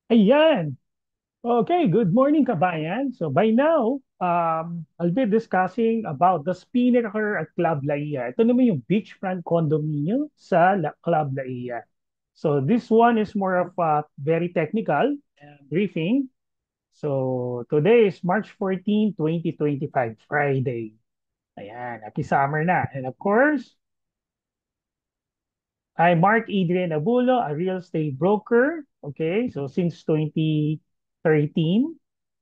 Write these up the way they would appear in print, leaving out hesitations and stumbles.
Ayan. Okay, good morning kabayan. So by now, I'll be discussing about the Spinnaker at Club Laia. Ito naman yung beachfront condominium sa Club Laia. So this one is more of a very technical briefing. So today is March 14, 2025, Friday. Ayan, happy summer na. And of course, I'm Mark Adrian Abulo, a real estate broker. Okay, so since 2013.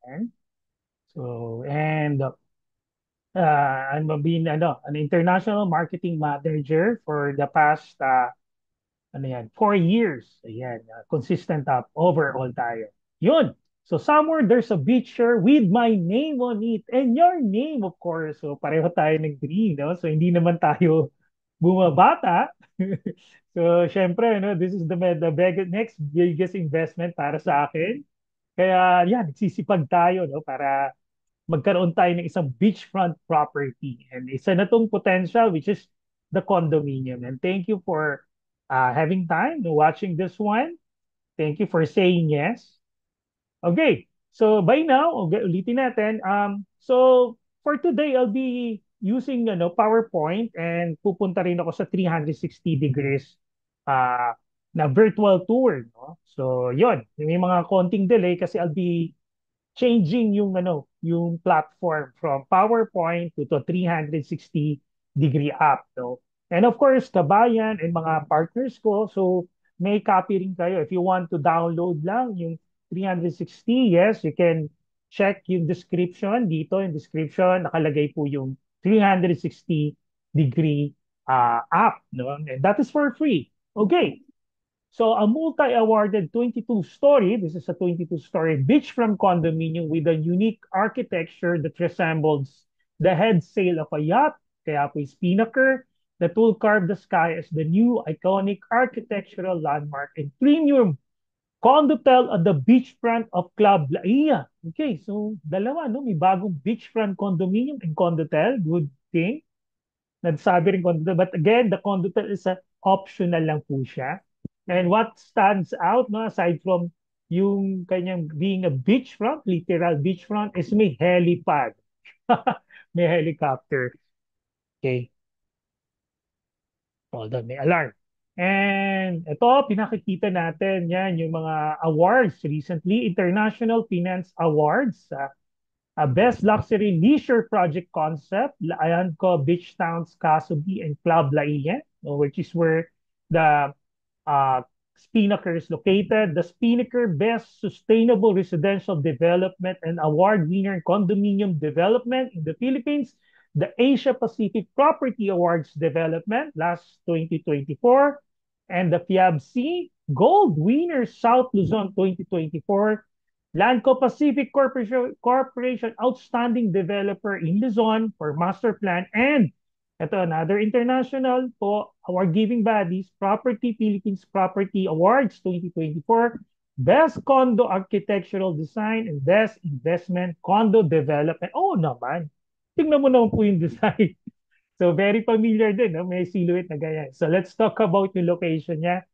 Ayan. I'm being an international marketing manager for the past 4 years. Ayan, consistent up overall tayo. Yun. So somewhere there's a picture with my name on it and your name, of course. So pareho tayo ng green, no? So hindi naman tayo bumabata. So syempre, no, this is next biggest investment para sa akin. Kaya yan, nagsisipag tayo, no, para magkaroon tayo ng isang beachfront property. And isa na tong potential, which is the condominium. And thank you for having time no, watching this one. Thank you for saying yes. Okay, so by now, okay, ulitin natin. So for today, I'll be using PowerPoint and pupunta rin ako sa 360 degrees uh, na virtual tour. No? So yun, may mga konting delay kasi I'll be changing yung platform from PowerPoint to 360 degree app, no? And of course, kabayan and mga partners ko, so may copy rin kayo. If you want to download lang yung 360, yes, you can check yung description dito, in description nakalagay po yung 360 degree app, no? And that is for free. Okay. So a multi-awarded 22-story, this is a 22-story beachfront condominium with a unique architecture that resembles the head sail of a yacht, kaya po yung Spinnaker, that will carve the sky as the new iconic architectural landmark and premium condotel at the beachfront of Club Laia. Okay, so dalawa, no? May bagong beachfront condominium and condotel. Good thing. Nagsabi rin condotel. But again, the condotel is a optional lang po siya. And what stands out, no, aside from yung kanyang being a beachfront, literal beachfront, is may helipad. May helicopter. Okay, hold on, may alarm. And ito, pinakikita natin yan, yung mga awards recently, International Finance Awards, Best Luxury Leisure Project Concept, Ayanco Beach Towns, Casubi, and Club Laia, which is where the uh, Spinnaker is located. The Spinnaker Best Sustainable Residential Development and Award winner in condominium development in the Philippines. The Asia Pacific Property Awards Development last 2024. And the FIABC Gold winner South Luzon 2024. Lanco Pacific Corporation Outstanding Developer in Luzon for Master Plan, and ito another international po award giving bodies, Property Philippines Property Awards 2024, Best Condo Architectural Design and Best Investment Condo Development. Oh naman, tingnan mo naman po yung design. So very familiar din, no? May silhouette na ganyan. So let's talk about yung location niya.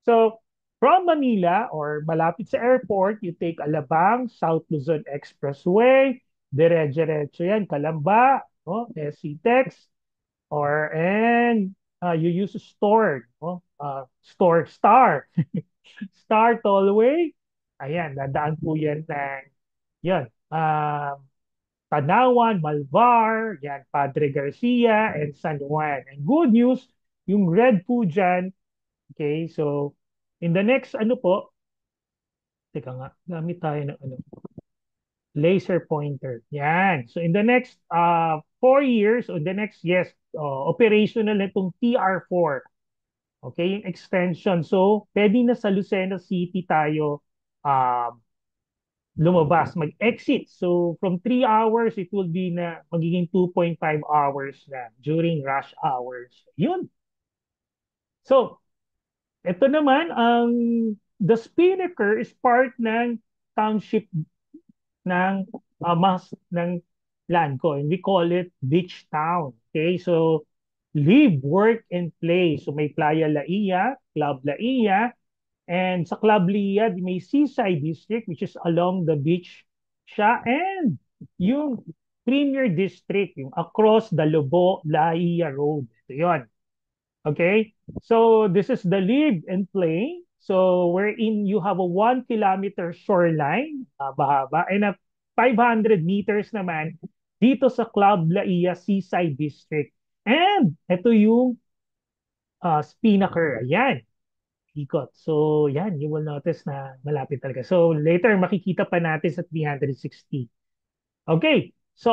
So, from Manila or malapit sa airport, you take Alabang, South Luzon Expressway, dire-diretso yan, Calamba, no? SC-Tex, you use Store, no? Store Star, Star Tollway. Ayan, dadaan po yan ng, yan, Tanawan, Malvar, yan, Padre Garcia, and San Juan. And good news, yung red po dyan. Okay, so in the next teka nga, gamit tayo ng laser pointer. Yan. So in the next 4 years, or the next, yes, operational na itong TR4. Okay, yung extension. So pwede na sa Lucena City tayo lumabas, mag-exit. So from 3 hours, it will be na magiging 2.5 hours na during rush hours. Yun. So, ito naman, the Spinnaker is part ng township ng ng Lanco, and we call it Beach Town. Okay, so live, work, and play. So may Playa Laia, Club Laia, And sa Club Liad, may Seaside District, which is along the beach siya. And yung Premier District, yung across the Lobo Laia Road. Ito yun. Okay? So this is the live and play. So wherein you have a 1 kilometer shoreline, bahaba, and a 500 meters naman dito sa Club Laia Seaside District. And ito yung Spinnaker. Ayan, ikot. So yan, you will notice na malapit talaga. So later makikita pa natin sa 360. Okay, so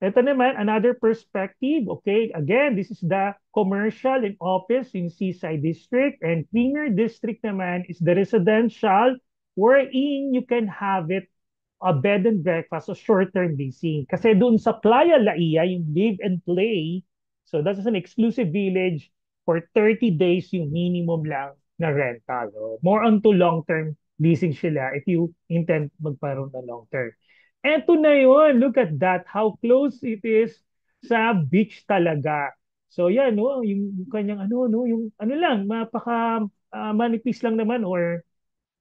ito naman, another perspective. Okay, again, this is the commercial and office in Seaside District. And Premier District naman is the residential wherein you can have it a bed and breakfast o short-term leasing. Kasi doon sa Playa Laia, yung live and play, so that's an exclusive village for 30 days yung minimum lang na rental. Oh. More on to long-term leasing sila if you intend magparoon na long-term. Eto na yun. Look at that. How close it is sa beach talaga. So yan, no, yung kanyang ano, no, yung ano lang, mapaka manipis lang naman or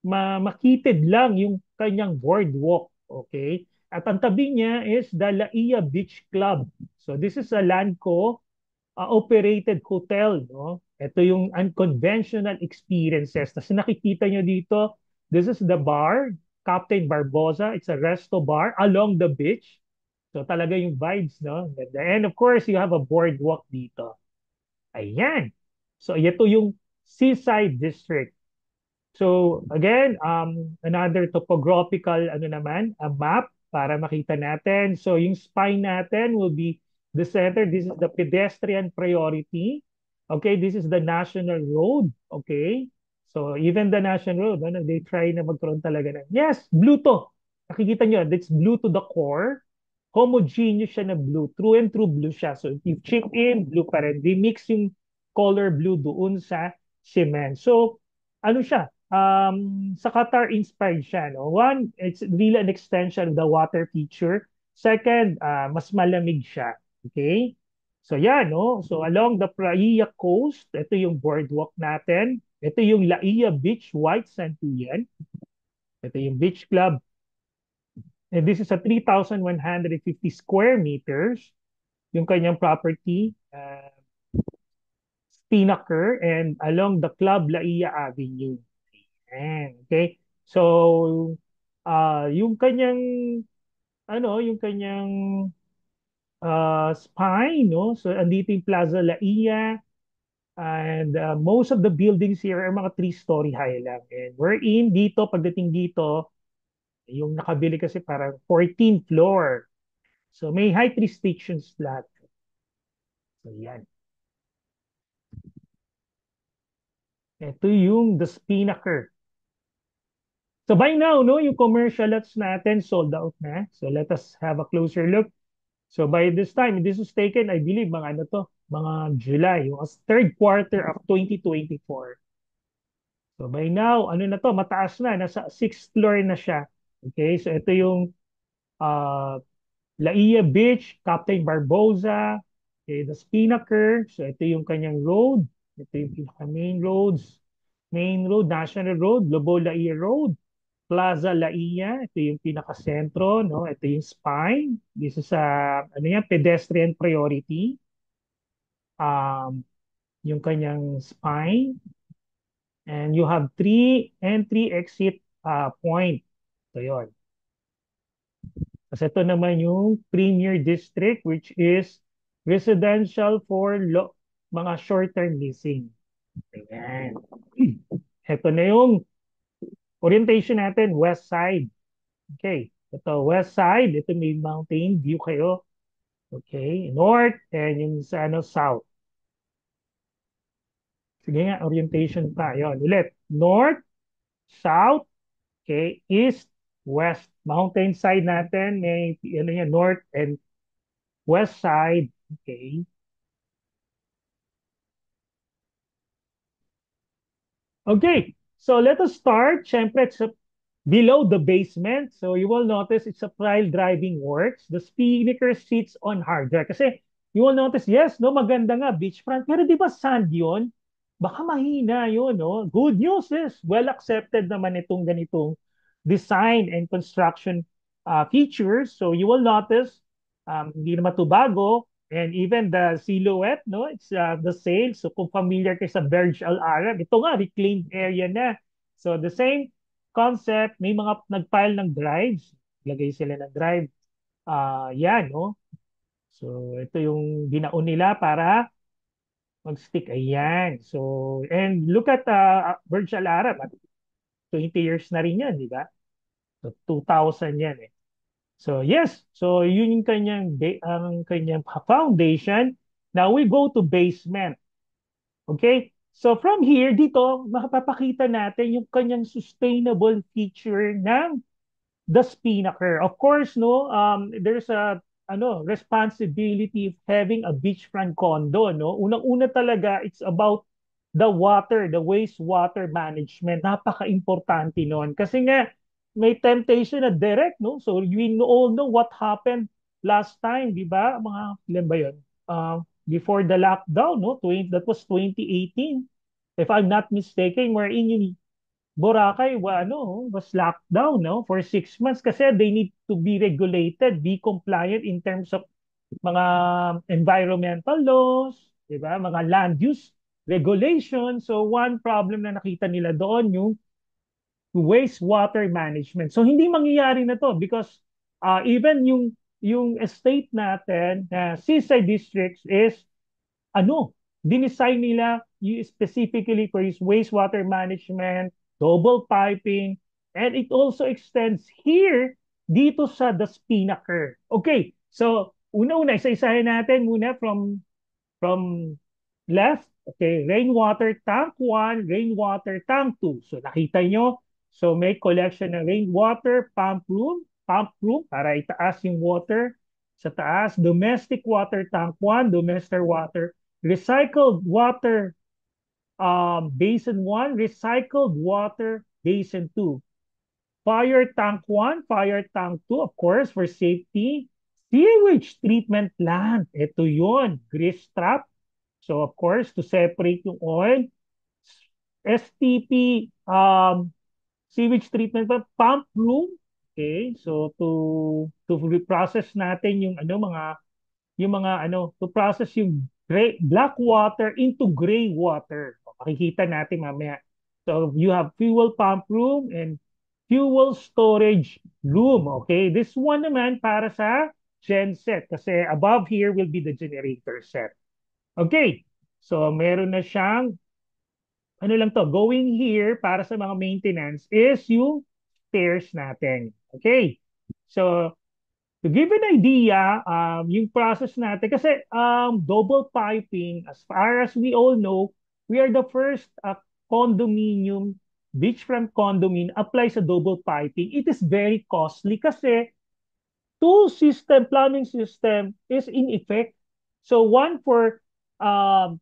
makitid lang yung kanyang boardwalk. Okay? At ang tabi niya is the Laia Beach Club. So this is a Landco operated hotel. No? Ito yung unconventional experiences. Tapos nakikita nyo dito, this is the bar, Captain Barbosa. It's a resto bar along the beach. So talaga yung vibes, no? And of course, you have a boardwalk dito. Ayan. So ito yung Seaside District. So again, another topographical ano naman, a map para makita natin. So yung spine natin will be the center. This is the pedestrian priority. Okay, this is the national road. Okay. So even the national road, ano, they try na magkaroon talaga ng, yes, blue to. Nakikita nyo, that's blue to the core. Homogeneous siya na blue. True and true blue siya. So if you chip in, blue pa rin. They mix yung color blue doon sa cement. So ano siya? Sa Qatar inspired siya. No? One, it's really an extension of the water feature. Second, mas malamig siya. Okay? So yan, no? So along the Praia coast, ito yung boardwalk natin. Ito yung Laia Beach, White Santillan. Ito yung beach club. And this is a 3,150 square meters. Yung kanyang property, Spinnaker, and along the Club Laia Avenue. Ayan, okay? So, yung kanyang yung kanyang spine, no? So, andito yung Plaza Laia and most of the buildings here are mga three-story high lang. And we're in dito, pagdating dito, yung nakabili kasi parang 14th floor. So, may height restrictions lahat. So, yan. Ito yung the Spinnaker. So by now, no, yung commercial lots natin sold out na. So let us have a closer look. So by this time, this was taken, I believe, mga ano to, mga July, yung third quarter of 2024. So by now, ano na to, mataas na, nasa 6th floor na siya. Okay, so ito yung uh, Laia Beach, Captain Barbosa, okay, the Spinnaker. So ito yung kanyang road. Ito yung pinaka main roads. Main road, National Road, Lobo Laia Road. Plaza Laia, ito yung pinaka-sentro, no? Ito yung spine. This is ano yan, pedestrian priority. Yung kanyang spine. And you have 3 entry-exit point. So yun. Kasi ito naman yung Premier District which is residential for mga short-term leasing. Ayan. Ito na yung orientation natin, west side. Okay. Ito, west side. Ito may mountain view kayo. Okay. North and yung sa ano, south. Sige nga, orientation pa. Yun. Ulit. North, south, okay, east, west. Mountain side natin, may ano yan, north and west side. Okay. Okay. So let us start. Siyempre, it's below the basement. So you will notice it's a trial driving works. The Spinnaker sits on hard drive. Kasi you will notice, yes, no, maganda nga beachfront. Pero di ba sand yun? baka mahina yun, no? Good news is, well accepted naman itong ganitong design and construction features. So you will notice, hindi naman ito bago. And even the silhouette, no? It's the sail. So kung familiar kayo sa Burj Al Arab, ito nga, reclaimed area na. So the same concept, may mga nag-file ng drives. Lagay sila ng drive. Yan, no? So ito yung binaon nila para mag-stick. Ayan. So, and look at Burj Al Arab. At 20 years na rin yan, di ba? So, 2000 yan eh. So, yes. So, yun yung ang kanyang foundation. Now, we go to basement. Okay? So, from here, dito, makapapakita natin yung kanyang sustainable feature ng the spinnaker. Of course, no, there's a responsibility of having a beachfront condo, no? Unang-una talaga, it's about the water, the wastewater management. Napaka-importante noon. Kasi nga, may temptation na direct, no? So we all know what happened last time, di ba? Ilan ba yun? Before the lockdown, no? That was 2018. If I'm not mistaken, wherein yung Boracay was locked down, no, for 6 months kasi they need to be regulated, be compliant in terms of mga environmental laws, di ba? Mga land use regulations. So one problem na nakita nila doon yung wastewater management. So hindi mangyayari na to because even yung estate natin na seaside districts is dinesign nila specifically for his wastewater management, double piping, and it also extends here dito sa the Spinnaker. Okay, so una-una, isa-isahin natin muna from left. Okay, rainwater tank 1, rainwater tank 2. So nakita nyo, so may collection ng rainwater pump room para itaas yung water sa taas, domestic water tank 1, domestic water, recycled water basin 1, recycled water basin 2. Fire tank 1, fire tank 2, of course, for safety. Sewage treatment plant. Ito yun. Grease trap. So, of course, to separate yung oil. STP, sewage treatment plant, pump room. Okay, so to reprocess natin to process yung black water into gray water. Makikita natin mamaya. So you have fuel pump room and fuel storage room. Okay, this one naman para sa genset kasi above here will be the generator set. Okay, so meron na siyang going here para sa mga maintenance is yung stairs natin. Okay, so to give an idea, yung process natin, kasi double piping, as far as we all know, we are the first condominium, beachfront condominium, applies sa double piping. It is very costly kasi plumbing system is in effect. So one for um,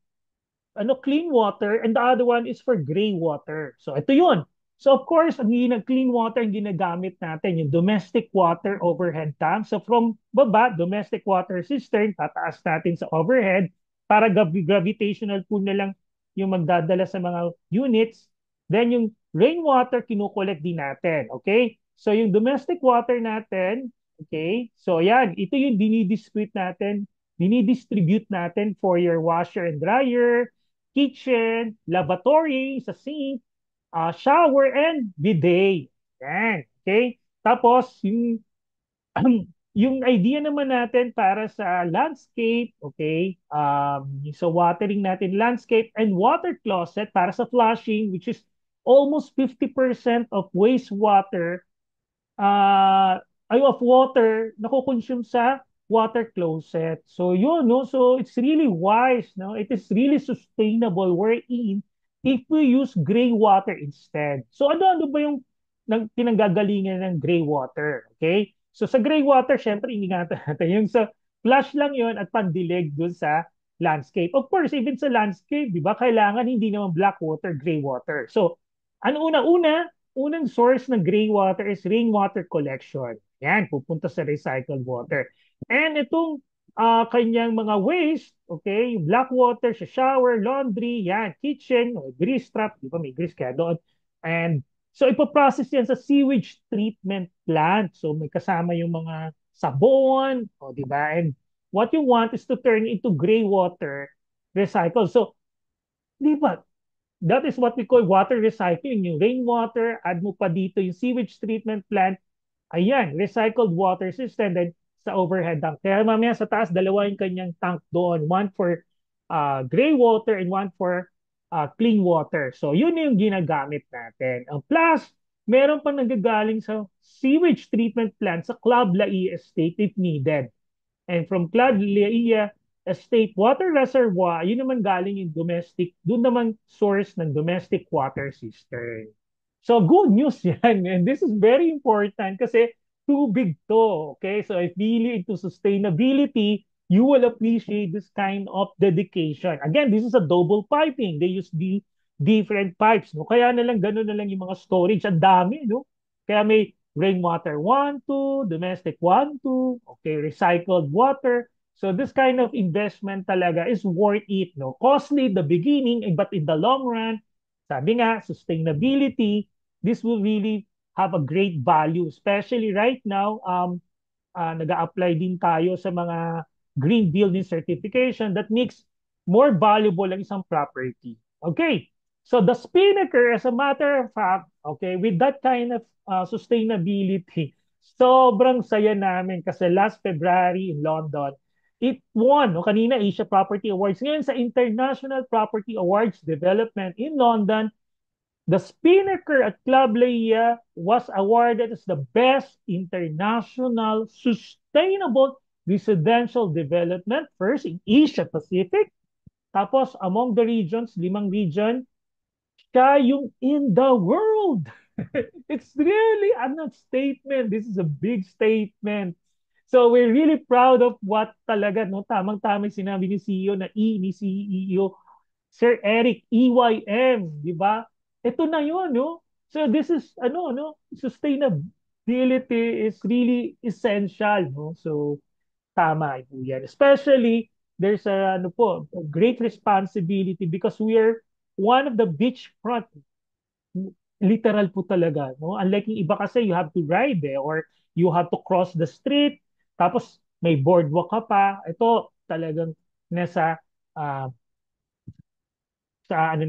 clean water and the other one is for gray water. So ito yun. So of course, ang clean water ang ginagamit natin, yung domestic water overhead tank. So from baba, domestic water cistern, tataas natin sa overhead para gravitational pool na lang yung magdadala sa mga units. Then yung rainwater, kinukolect din natin. Okay? So yung domestic water natin, okay? So yan, ito yung dinidistribute natin for your washer and dryer, kitchen, lavatory, sa sink, shower, and bidet. Yan. Okay? Tapos, yung idea naman natin para sa landscape, okay? So watering natin landscape and water closet para sa flushing, which is almost 50% of wastewater of water nakukonsume sa water closet. So yun, no? So it's really wise, no? It is really sustainable wherein if we use gray water instead. So ano ba yung pinanggagalingan ng gray water? Okay? So sa gray water, syempre, ingatan natin yung sa flush lang yon at pandilig dun sa landscape. Of course, even sa landscape, di ba, kailangan hindi naman black water, gray water. So, ano unang source ng gray water is rainwater collection. Yan, pupunta sa recycled water. And itong kanyang mga waste, okay? Yung black water sa shower, laundry, yan, kitchen, o grease trap, di ba may grease kaya doon. And so ipoprocess yan sa sewage treatment plant. So may kasama yung mga sabon, o di ba? And what you want is to turn into gray water recycle. So, di ba, that is what we call water recycling. Yung rainwater, add mo pa dito yung sewage treatment plant, ayan, recycled water system then sa overhead tank. Kaya mamaya sa taas, dalawa yung kanyang tank doon. One for gray water and one for clean water. So yun yung ginagamit natin. Ang plus, meron pang nagagaling sa sewage treatment plant sa Club Lai Estate if needed. And from Club Lai Estate Water Reservoir, yun naman galing yung domestic, doon naman source ng domestic water cistern. So good news yan. And this is very important kasi tubig to. Okay? So if really into sustainability, you will appreciate this kind of dedication. Again, this is a double piping. They use the different pipes. No? Kaya na lang, ganun na lang yung mga storage. Ang dami. No? Kaya may rainwater 1, 2, domestic 1, 2, okay, recycled water. So this kind of investment talaga is worth it. No? Costly at the beginning, but in the long run, sabi nga, sustainability, this will really have a great value, especially right now, nag-a-apply din tayo sa mga green building certification that makes more valuable ang isang property. Okay, so the Spinnaker, as a matter of fact, okay, with that kind of sustainability, sobrang saya namin kasi last February in London, it won, no, kanina Asia Property Awards. Ngayon sa International Property Awards Development in London, the Spinnaker at Club Leia was awarded as the best international sustainable residential development first in Asia Pacific. Tapos among the regions, 5 region, siya yung in the world. It's really a statement. This is a big statement. So we're really proud of what talaga, no? Tamang-tama sinabi ni CEO na ni CEO Sir Eric EYM, di ba? Ito na yun, no? So this is, ano, no? Sustainability is really essential, no? So tama po yan. Especially, there's a, ano po, a great responsibility because we're one of the beachfront, literal po talaga, no? Unlike yung iba kasi you have to ride or you have to cross the street, tapos may boardwalk ka pa. Ito talagang nasa uh, sa ano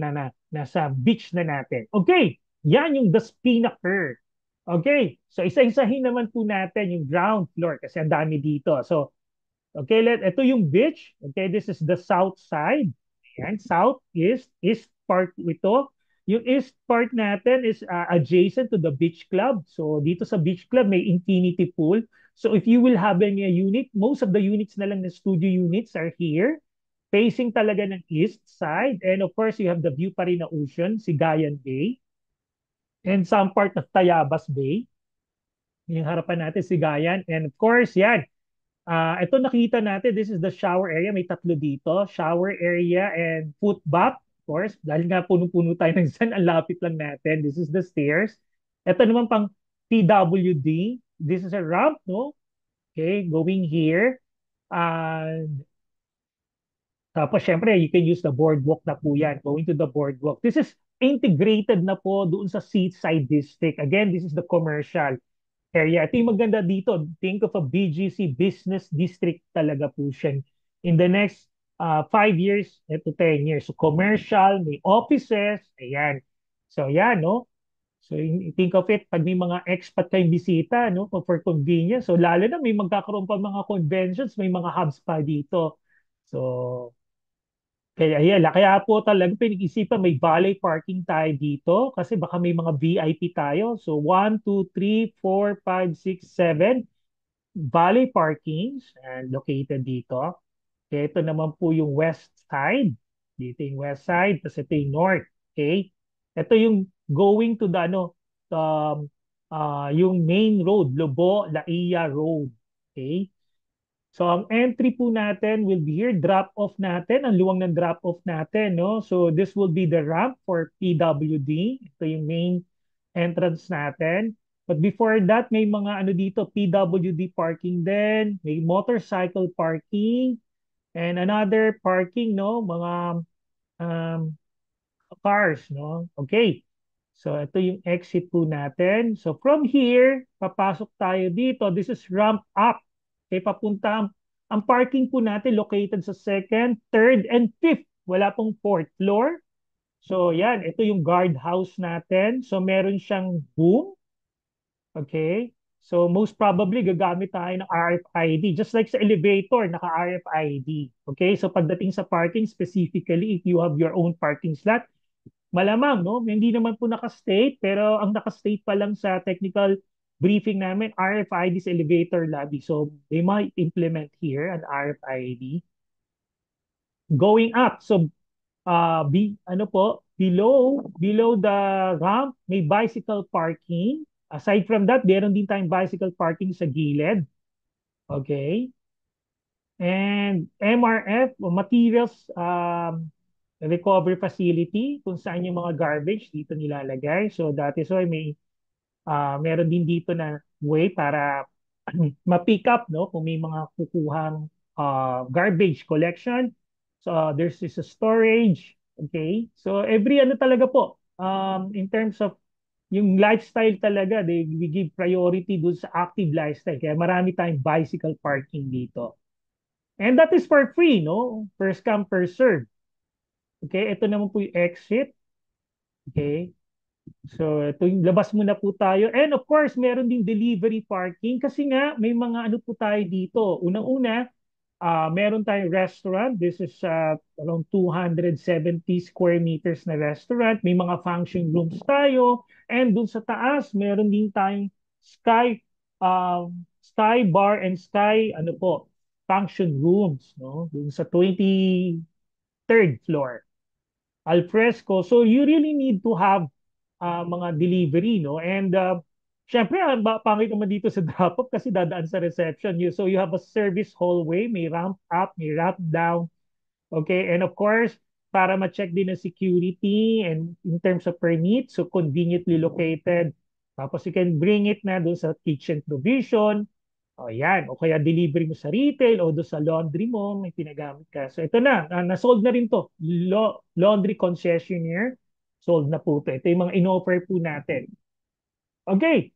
nasa beach na natin. Okay, yan yung the Spinnaker. Okay, so isa-isahin naman po natin yung ground floor kasi ang dami dito. So, okay, ito yung beach. Okay, this is the south side. Ayan, south, east part ito. Yung east part natin is adjacent to the beach club. So, dito sa beach club may infinity pool. So, if you will have a unit, most of the units na lang na studio units are here facing talaga ng east side. And of course, you have the view pa rin ng ocean, Sigayan Bay, and some part of Tayabas Bay. Yung harapan natin, Sigayan. And of course, yan. Ito nakita natin, this is the shower area. May tatlo dito. Shower area and foot bath. Of course, dahil nga puno-puno tayo ng sun, ang lapit lang natin. This is the stairs. Ito naman pang PWD. This is a ramp, no? Okay, going here. And tapos syempre, you can use the boardwalk na po yan. Going to the boardwalk. This is integrated na po doon sa Seaside District. Again, this is the commercial area. Ito yung maganda dito. Think of a BGC business district talaga po siya. In the next 5 years, ito 10 years. So commercial, may offices, ayan. So yan, no? So think of it, pag may mga expat kayong bisita, no, for convenience. So lalo na may magkakaroon pa mga conventions, may mga hubs pa dito. So kaya yan, kaya po talaga pinag-isipan may valet parking tayo dito kasi baka may mga VIP tayo. So 1, 2, 3, 4, 5, 6, 7 valet parkings and located dito. Okay, ito naman po yung west side. Dito yung west side, tapos ito yung north. Okay? Ito yung going to the ano, yung main road, Lobo Laia Road. Okay? So ang entry po natin will be here, drop off natin, ang luwang ng drop off natin, no? So this will be the ramp for PWD. Ito yung main entrance natin. But before that, may mga ano dito, PWD parking din, may motorcycle parking, and another parking, no? Mga um, cars, no? Okay. So, ito yung exit po natin. So, from here, papasok tayo dito. This is ramp up. Okay, papunta ang parking po natin located sa second, third, and fifth. Wala pong fourth floor. So, yan. Ito yung guardhouse natin. So, meron siyang boom. Okay? So, most probably, gagamit tayo ng RFID. Just like sa elevator, naka-RFID. Okay? So, pagdating sa parking, specifically, if you have your own parking slot, malamang, no? Hindi naman po naka-state, pero ang naka-state pa lang sa technical briefing namin, RFID sa elevator lobby. So, they might implement here an RFID. Going up, so ano po, below the ramp, may bicycle parking. Aside from that, meron din tayong bicycle parking sa gilid. Okay? And MRF, o Materials Recovery Facility, kung saan yung mga garbage dito nilalagay. So that is why meron din dito na way para ma-pick up, no, kung may mga kukuhang garbage collection. So there's this storage. Okay? So every ano talaga po, in terms of yung lifestyle talaga, we give priority dun sa active lifestyle. Kaya marami tayong bicycle parking dito. And that is for free, no? First come, first serve. Okay, ito naman po yung exit. Okay. So, ito yung labas muna po tayo. And of course, meron din delivery parking kasi nga may mga ano po tayo dito. Unang-una, meron tayong restaurant. This is around 270 square meters na restaurant. May mga function rooms tayo. And dun sa taas, meron din tayong sky bar and sky ano po, function rooms, no? Dun sa 23rd floor. Alfresco. So you really need to have mga delivery, no? And syempre, pangit naman dito sa drop-off kasi dadaan sa reception. So you have a service hallway, may ramp up, may ramp down. Okay, and of course, para ma-check din ang security and in terms of permit, so conveniently located. Tapos you can bring it na doon sa kitchen provision. O yan, o kaya delivery mo sa retail o doon sa laundry mo, may pinagamit ka. So ito na, na-solve na rin to. Laundry concessionaire, solve na po ito. Ito yung mga in-offer po natin. Okay,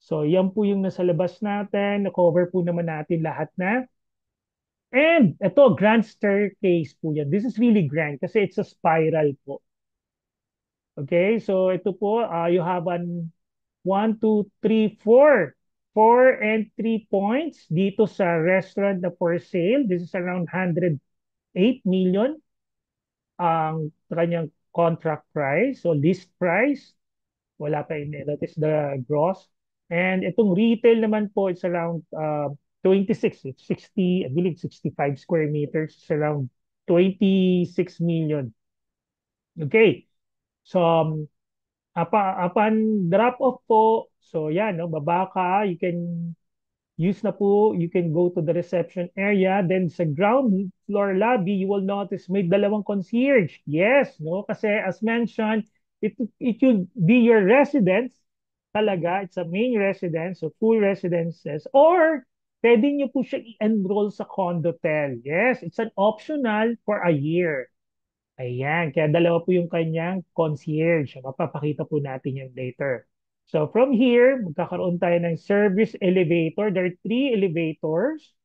so yan po yung nasa labas natin. Na-cover po naman natin lahat na. And ito, grand staircase po yan. This is really grand kasi it's a spiral po. Okay, so ito po, you have an 1, 2, 3, 4. 4 entry points dito sa restaurant na for sale. This is around 108 million ang kanyang contract price. So list price, wala pa yun. That is the gross. And itong retail naman po, it's around 26. It's 60, I believe 65 square meters. It's around 26 million. Okay. So, upon drop off po, so yan, no, baba ka, you can use na po, you can go to the reception area. Then sa ground floor lobby, you will notice may dalawang concierge. Yes, no? Kasi as mentioned, it should be your residence talaga. It's a main residence, so full residences. Or pwede nyo po siya i-enroll sa condotel. Yes, it's an optional for a year. Ayan, kaya dalawa po yung kanyang concierge. Mapapakita po natin yan later. So from here, magkakaroon tayo ng service elevator. There are three elevators.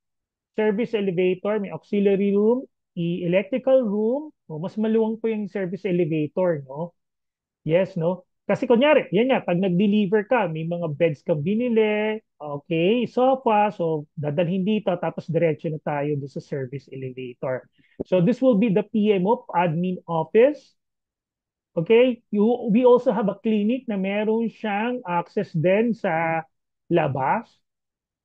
Service elevator, may auxiliary room, electrical room. O, mas maluwang po yung service elevator, no? Yes, no? Kasi kunyari, yan nga, pag nag-deliver ka, may mga beds kang binili, okay, sofa, so dadalhin dito, tapos diretso na tayo doon sa service elevator. So this will be the PMO, admin office. Okay, we also have a clinic na meron siyang access din sa labas.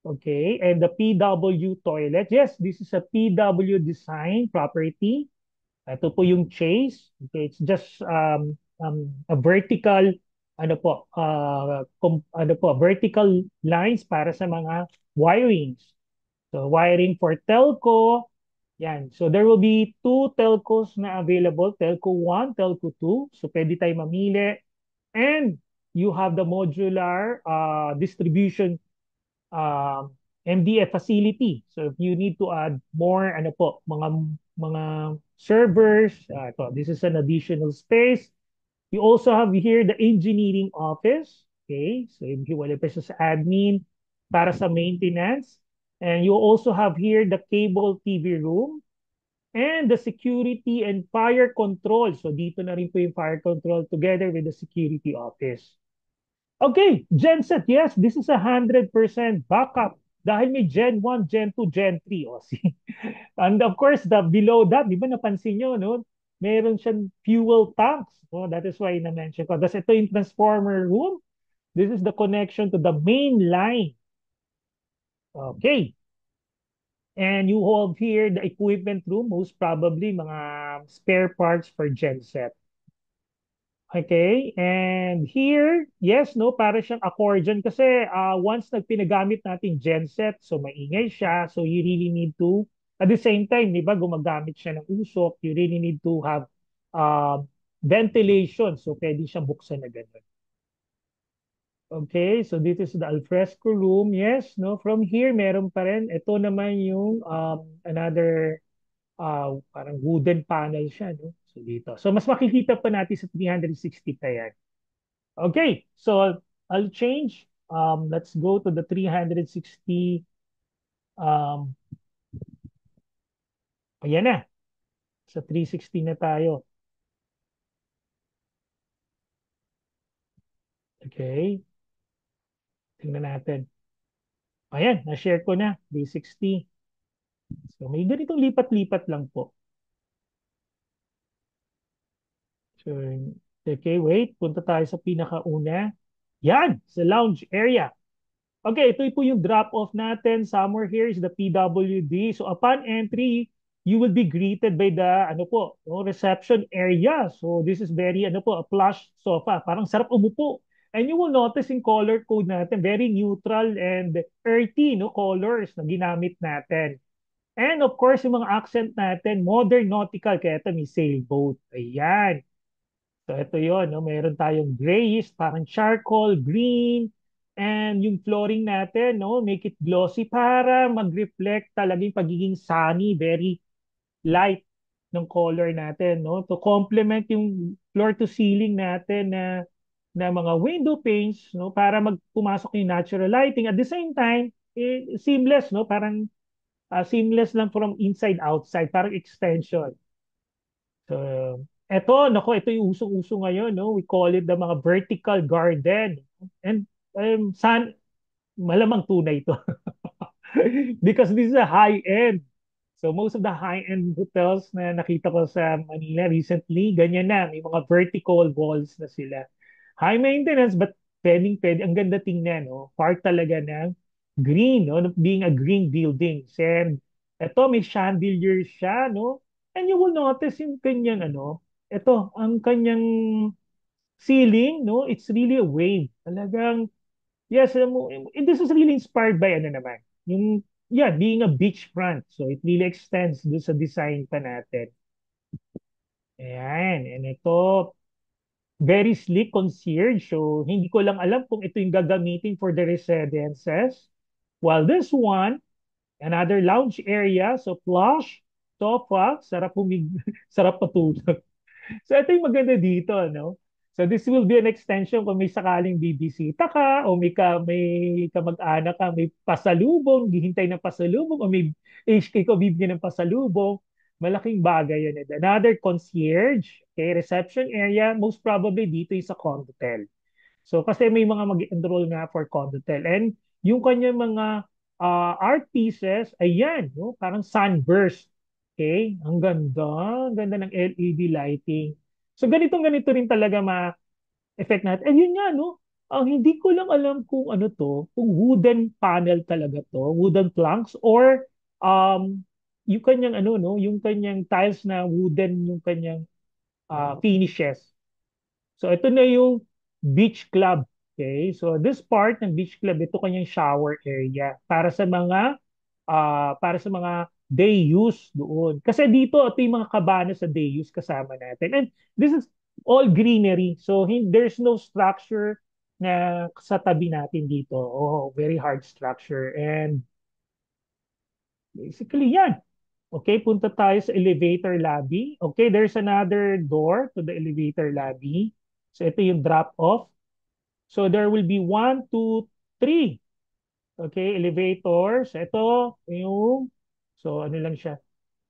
Okay, and the PW toilet. Yes, this is a PW design property. Ito po yung chase. Okay, it's just a vertical ano po, vertical lines para sa mga wirings. So wiring for telco. Yan. So there will be two telcos na available, telco 1, telco 2. So pwede tayo mamili. And you have the modular distribution MDF facility. So if you need to add more ano po, mga servers, this is an additional space. You also have here the engineering office. Okay, so if you wala pa siya sa admin para sa maintenance. And you also have here the cable TV room and the security and fire control. So dito na rin po yung fire control together with the security office. Okay, genset. Yes, this is 100% backup dahil may Gen 1, Gen 2, Gen 3. O, see? And of course, the below that, di ba napansin nyo, no? Meron siyang fuel tanks. No? That is why na-mention ko. Tapos ito yung transformer room. This is the connection to the main line. Okay. And you have here the equipment room, most probably mga spare parts for genset. Okay, and here, yes, no, para siyang accordion kasi once nagpinagamit natin genset, so maingay siya, so you really need to, at the same time, di ba, gumagamit siya ng usok, you really need to have uh, ventilation, so pwede siyang buksan na gano'n. Okay, so this is the alfresco room, yes, no, from here, meron pa rin, ito naman yung another parang wooden panel siya, no? So dito. So mas makikita pa natin sa 360 pa yan. Okay, so I'll change. Let's go to the 360. Um, Ayan na. Sa 360 na tayo. Okay, tingnan natin. Ayan, na-share ko na. 360. So may ganitong lipat-lipat lang po. So, okay, wait. Punta tayo sa pinakauna. Yan, sa lounge area. Okay, ito po yung drop-off natin. Somewhere here is the PWD. So upon entry, you will be greeted by the ano po, no, reception area. So this is very ano po, a plush sofa. Parang sarap umupo. And you will notice in color code natin, very neutral and earthy no colors na ginamit natin. And of course, yung mga accent natin, modern nautical, kaya ito may sailboat. Ayan. So ito yon, no? Meron tayong grayish, parang charcoal, green, and yung flooring natin, no? Make it glossy para mag-reflect talaga yung pagiging sunny, very light ng color natin, no? To complement yung floor to ceiling natin na mga window panes, no? Para magpumasok yung natural lighting. At the same time, seamless, no? Parang seamless lang from inside outside, parang extension. So, ito yung usong-uso ngayon, no? We call it the mga vertical garden. And malamang tunay ito. Because this is a high-end. So most of the high-end hotels na nakita ko sa Manila recently, ganyan na. May mga vertical walls na sila. High maintenance, but pwedeng-pwede. Ang ganda tingnan, no? Part talaga ng green, no? Being a green building. And ito, may chandelier siya, no? And you will notice yung kanyang, ito, ang kanyang ceiling, no? It's really a wave. Talagang, yes, alam mo, this is really inspired by ano naman, yung, yeah, being a beachfront. So it really extends do sa design pa natin. Ayan, and ito, very sleek concierge. So hindi ko lang alam kung ito yung gagamitin for the residences. While this one, another lounge area, so plush, sofa, sarap sarap patulog. So ito yung maganda dito, no? So this will be an extension kung may sakaling bibisita ka o may kamag-anak ka, may pasalubong, hihintay ng pasalubong o may HK ko bibigyan ng pasalubong. Malaking bagay yan. Another concierge, okay, reception area, most probably dito yung sa Condotel. So kasi may mga mag-enroll nga for Condotel. And yung kanyang mga art pieces, ayan, no? Parang sunburst. Okay? Ang ganda ng LED lighting. So ganito rin talaga ma-effect natin. And yun nga, no? Ang hindi ko lang alam kung ano to, kung wooden panel talaga to, wooden planks, or yung kanyang ano, no? Yung kanyang tiles na wooden, yung kanyang finishes. So ito na yung beach club. Okay? So this part ng beach club, ito kanyang shower area para sa mga day use doon. Kasi dito ito yung mga kabana sa day use kasama natin. And this is all greenery. So there's no structure na sa tabi natin dito. Oh, very hard structure. And basically yan. Okay, punta tayo sa elevator lobby. Okay, there's another door to the elevator lobby. So ito yung drop off. So there will be one, two, three. Okay, elevators. Ito yung, so ano lang siya,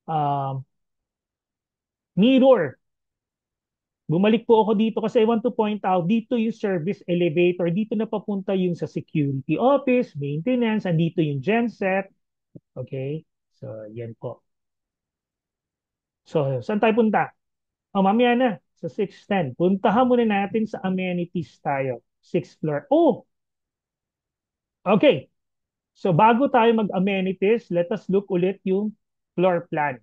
um, mirror. Bumalik po ako dito kasi I want to point out, dito yung service elevator. Dito na papunta yung sa security office, maintenance, andito yung genset. Okay, so yan po. So, saan tayo punta? Oh, mamaya na. Sa 610. Puntahan muna natin sa amenities tayo. Sixth floor. Oh, okay. So bago tayo mag-amenities, let us look ulit yung floor plan.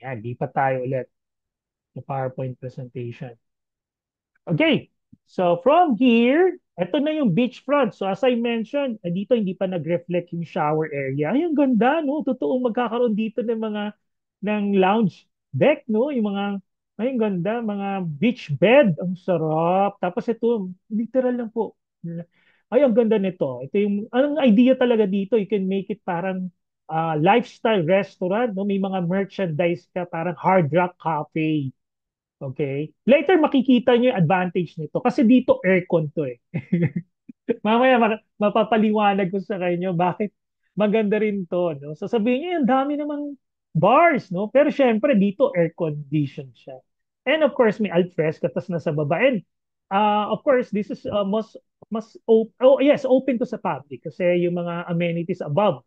Ayan, lipat tayo ulit sa PowerPoint presentation. Okay. So from here, ito na yung beachfront. So as I mentioned, dito hindi pa nag-reflect yung shower area. Ay, ang ganda, no? Totoong magkakaroon dito ng mga ng lounge deck, no? Yung mga, ay, ang ganda, mga beach bed. Ang sarap. Tapos ito, literal lang po. Ay, ang ganda nito. Ito yung, anong idea talaga dito? You can make it parang lifestyle restaurant, no? May mga merchandise ka, parang Hard Rock Cafe. Okay? Later makikita niyo yung advantage nito kasi dito aircon to eh. Mamaya mapapaliwanag ko sa kanyo bakit maganda rin to, no? So sabihin niyo, ang dami namang bars, no? Pero syempre dito air condition siya. And of course may alfresco tas nasa baba. And of course this is oh yes, open to sa public kasi yung mga amenities above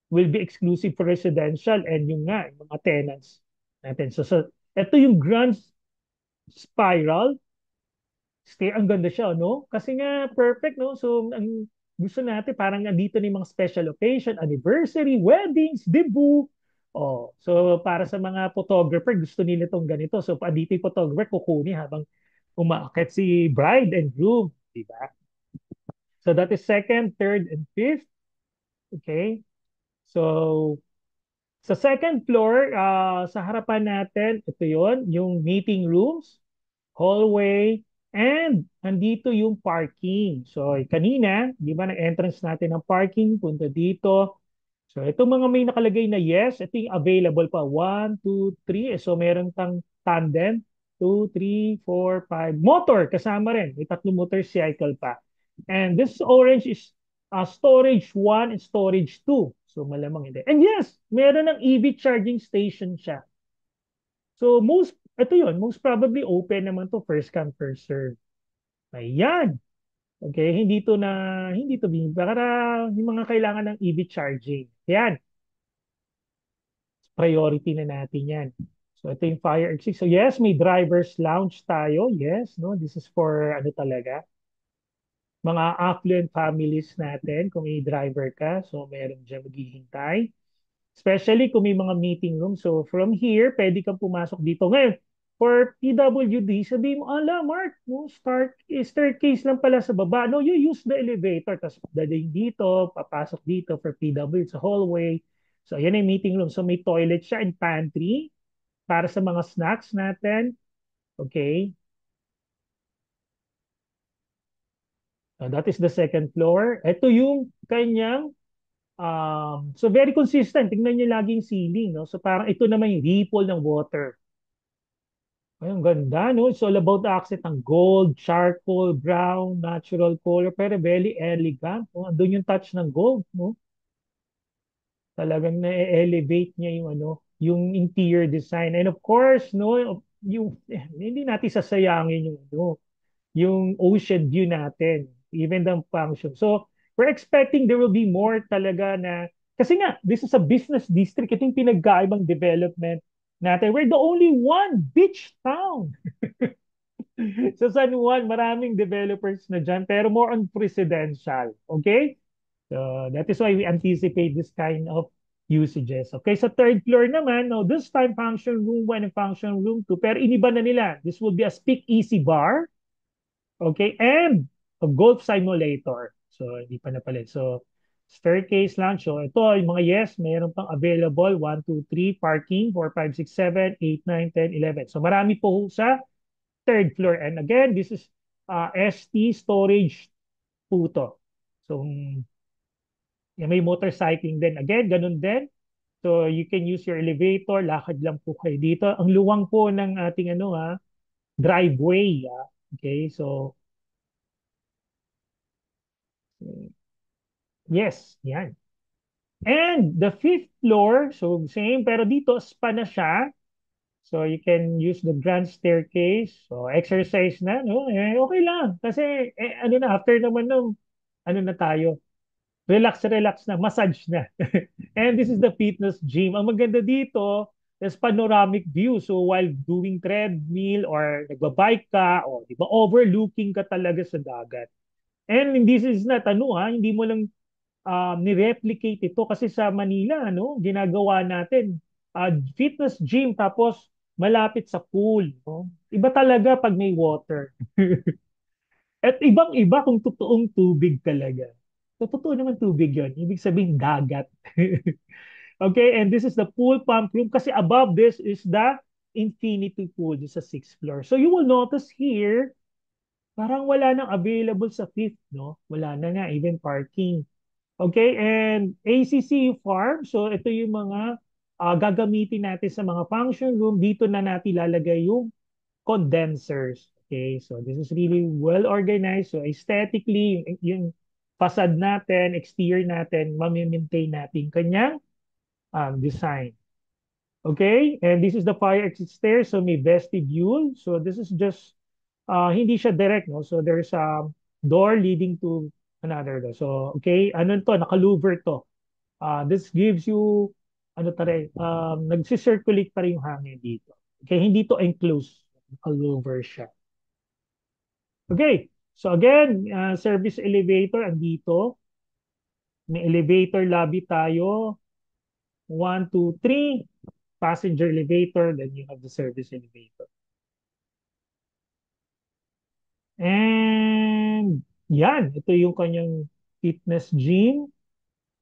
will be exclusive for residential and yung nga yung mga tenants natin. So ito yung grand spiral. Stay, ang ganda siya, no? Kasi nga, perfect, no? So, ang gusto natin, parang nandito na yung mga special occasion, anniversary, weddings, debut. Oh, so para sa mga photographer, gusto nila itong ganito. So, dito yung photographer, kukunin habang umaakit si bride and groom. Di ba? So, that is second, third, and fifth. Okay? So, sa second floor, sa harapan natin, ito yon yung meeting rooms, hallway, and andito yung parking. So, kanina, di ba, na-entrance natin ng parking, punta dito. So, itong mga may nakalagay na yes, ito yung available pa. One, two, three. So, meron tang tandem. Two, three, four, five. Motor, kasama rin. May tatlong motorcycle pa. And this orange is storage 1 and storage 2. So, malamang hindi. And yes, meron ng EV charging station siya. So, ito yun, most probably open naman to first come, first serve. Ayan. Okay, hindi to para yung mga kailangan ng EV charging. Yan, priority na natin yan. So ito yung fire exit. So yes, may driver's lounge tayo. Yes, no, this is for ano talaga, mga affluent families natin kung may driver ka. So meron dyan maghihintay. Especially kung may mga meeting room. So from here, pwede kang pumasok dito. Ngayon, for PWD, sabihin mo, ala, Mark, no, staircase lang pala sa baba. No, you use the elevator. Tapos dadaling dito, papasok dito for PW sa hallway. So yan yung meeting room. So may toilet siya and pantry para sa mga snacks natin. Okay. That is the second floor. Ito yung kanyang so very consistent. Tingnan niyo laging ceiling, no? So parang ito naman yung ripple ng water. Ay, ang ganda, no? It's all about the accent ng gold, charcoal, brown, natural color, pero very elegant. No? Andun yung touch ng gold, no? Talagang na-elevate niya yung ano, yung interior design. And of course, no, yung hindi natin sasayangin yung ano, yung ocean view natin, even the function. So, we're expecting there will be more talaga na, kasi nga, this is a business district, ito yung pinagkaibang development natin. We're the only one beach town. Sa San Juan, maraming developers na dyan, pero more on residential. Okay? So, that is why we anticipate this kind of usages. Okay, sa third floor naman, no, this time function room 1 and function room 2, pero iniba na nila. This will be a speak easy bar. Okay, and a golf simulator. So, hindi pa napalit. So, staircase lang. So, ito, yung mga yes, mayroon pang available. 1, 2, 3, parking, 4, 5, 6, 7, 8, 9, 10, 11. So, marami po sa third floor. And again, this is ST storage puto. So, may motorcycling din. Again, ganun din. So, you can use your elevator. Lakad lang po kayo dito. Ang luwang po ng ating driveway. Okay, so, yes, yan. And the fifth floor, so same, pero dito spa na siya. So you can use the grand staircase. So exercise na, no? Okay lang. Kasi after naman nung ano na tayo, relax, relax na, massage na. And this is the fitness gym. Ang maganda dito, there's panoramic view. So while doing treadmill or nagbabike ka, o di ba, overlooking ka talaga sa dagat. And this is not hindi mo lang ni-replicate ito kasi sa Manila, ginagawa natin fitness gym tapos malapit sa pool, no? Iba talaga pag may water. At ibang-iba kung totoong tubig talaga. So, totoo naman tubig yon. Ibig sabihin dagat. Okay, and this is the pool pump room kasi above this is the infinity pool sa sixth floor. So you will notice here, parang wala nang available sa fifth, no? Wala na nga, even parking. Okay, and ACCU Farm, so ito yung mga gagamitin natin sa mga function room. Dito na natin lalagay yung condensers. Okay, so this is really well organized. So aesthetically, yung facade natin, exterior natin, mamimaintain natin kanyang design. Okay, and this is the fire exit stairs. So may vestibule. So this is just, hindi siya direct, no? So there's a door leading to another door. So, okay, ano to? Naka-louver to. This gives you, nagsisirculate pa rin yung hangin dito. Okay, hindi to enclosed. Naka-louver siya. Okay, so again, service elevator, andito. May elevator lobby tayo. 1, 2, 3. Passenger elevator, then you have the service elevator. And yan, ito yung kanyang fitness gym,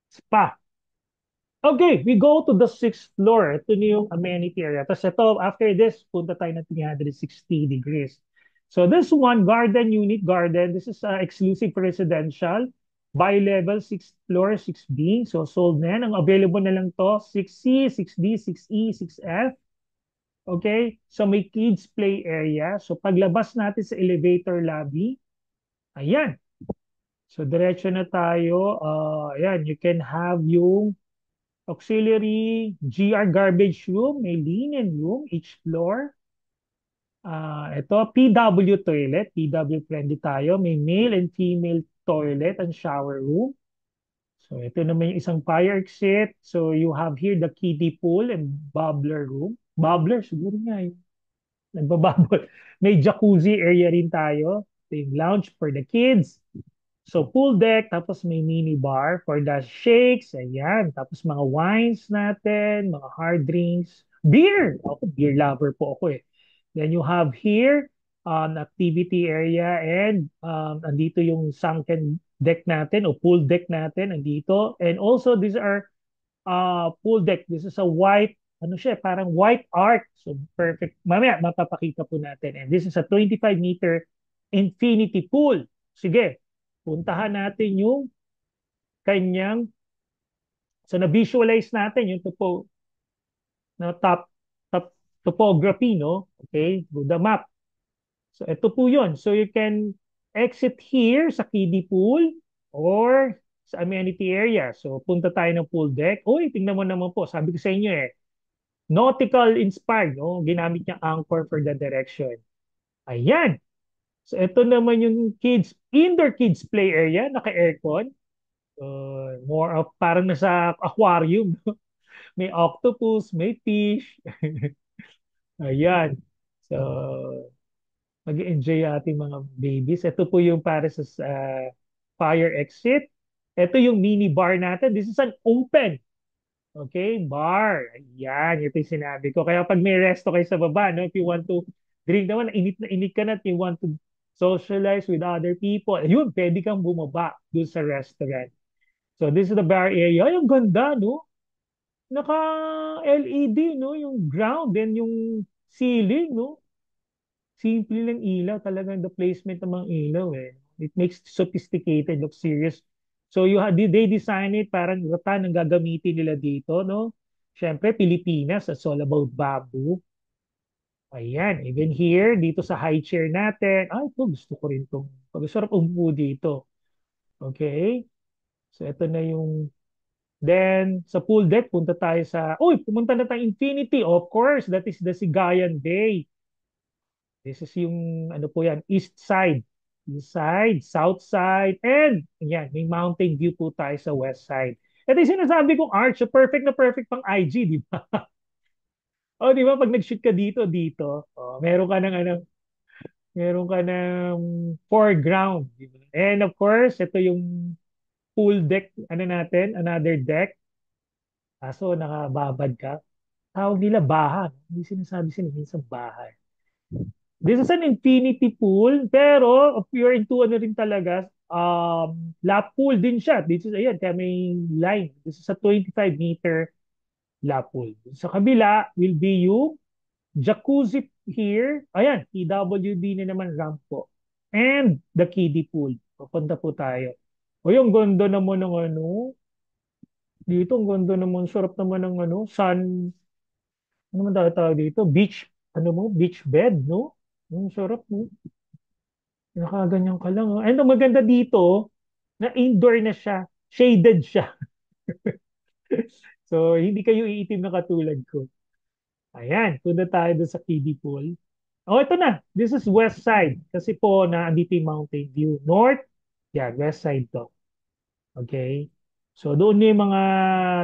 spa. Okay, we go to the sixth floor. Ito na yung amenity area. Tapos ito, after this, punta tayo ng 360 degrees. So this one, garden unit, garden. This is exclusive residential. Bi-level, 6th floor, 6B. So sold na yan. Ang available na lang to, 6C, 6D, 6E, 6F. Okay? So may kids play area. So paglabas natin sa elevator lobby, ayan. So diretso na tayo. Ayan, you can have yung auxiliary GR garbage room, may linen room, each floor. Ito, PW toilet, PW friendly tayo. May male and female toilet and shower room. So ito naman yung isang fire exit. So you have here the kiddie pool and bubbler room. Bubbler, siguro nga yun. Nagbabubble. May jacuzzi area rin tayo. Ito yung lounge for the kids. So pool deck, tapos may mini bar for the shakes, ayan. Tapos mga wines natin, mga hard drinks, beer. Ako, beer lover po ako eh. Then you have here, activity area and andito yung sunken deck natin o pool deck natin, andito. And also these are pool deck. This is a white, parang white art. So perfect. Mamaya, mapapakita po natin. And this is a 25-meter infinity pool. Sige, puntahan natin yung kanyang, so na-visualize natin yung top topography, no? Okay, go the map. So ito po yun. So you can exit here sa kiddie pool or sa amenity area. So punta tayo ng pool deck. Uy, tingnan mo naman po. Sabi ko sa inyo nautical inspired, no? Ginamit niya anchor for the direction. Ayan. So ito naman yung indoor kids play area, naka-aircon. More of parang nasa aquarium. May octopus, may fish. Ayan. So, mag-enjoy ating mga babies. Ito po yung para sa fire exit. Ito yung mini bar natin. This is an open, okay, bar. Ayan, ito yung sinabi ko. Kaya pag may resto kayo sa baba, no, if you want to drink naman, init na init ka na, if you want to socialize with other people, ayun, pwede kang bumaba doon sa restaurant. So this is the bar area. Ay, ang ganda, no? Naka-LED, no? Yung ground, then yung ceiling, no? Simple lang ilaw. Talagang the placement ng mga ilaw, eh. It makes sophisticated, look serious. So they design it parang ratan ang gagamitin nila dito, no? Siyempre, Pilipinas, that's all about bamboo. Ayan, even here, dito sa high chair natin, ay, ito, gusto ko rin itong, pag-sarap umupo dito. Okay? So, ito na yung, then, sa pool deck, punta tayo sa, uy, pumunta na tayo Infinity. Of course, that is the Sigayan Bay. This is yung, ano po yan, east side. East side, south side, and, yan, may mountain view po tayo sa west side. Ito yung sinasabi kong arch, so perfect na perfect pang IG, di ba? O, di ba, pag nag-shoot ka dito, meron ka ng, ano, meron ka ng foreground. Di ba? And of course, ito yung pool deck, ano natin, another deck. Kaso nakababad ka. Tawag nila baha. Hindi sinasabi sila minsan bahay. This is an infinity pool, pero if you're into ano rin talaga, lap pool din siya. This is, ayan, kaya may line. This is a 25-meter lap pool. Sa kabila will be yung jacuzzi here. Ayan, PWD na naman ramp po. And the kiddie pool. Papunta po tayo. O yung gondo naman ng ano, dito ang gondo naman, sarap naman ng ano, ano man tawag dito? Beach, ano mo, beach bed, no? Ang sarap, no? Nakaganyan ka lang. Oh. And ang maganda dito, na indoor na siya. Shaded siya. So, hindi kayo iitim na katulad ko. Ayan, punta tayo doon sa kiddie pool. Oh, ito na. This is west side. Kasi po, na andito yung mountain view. North, yan, west side to. Okay? So, doon yung mga,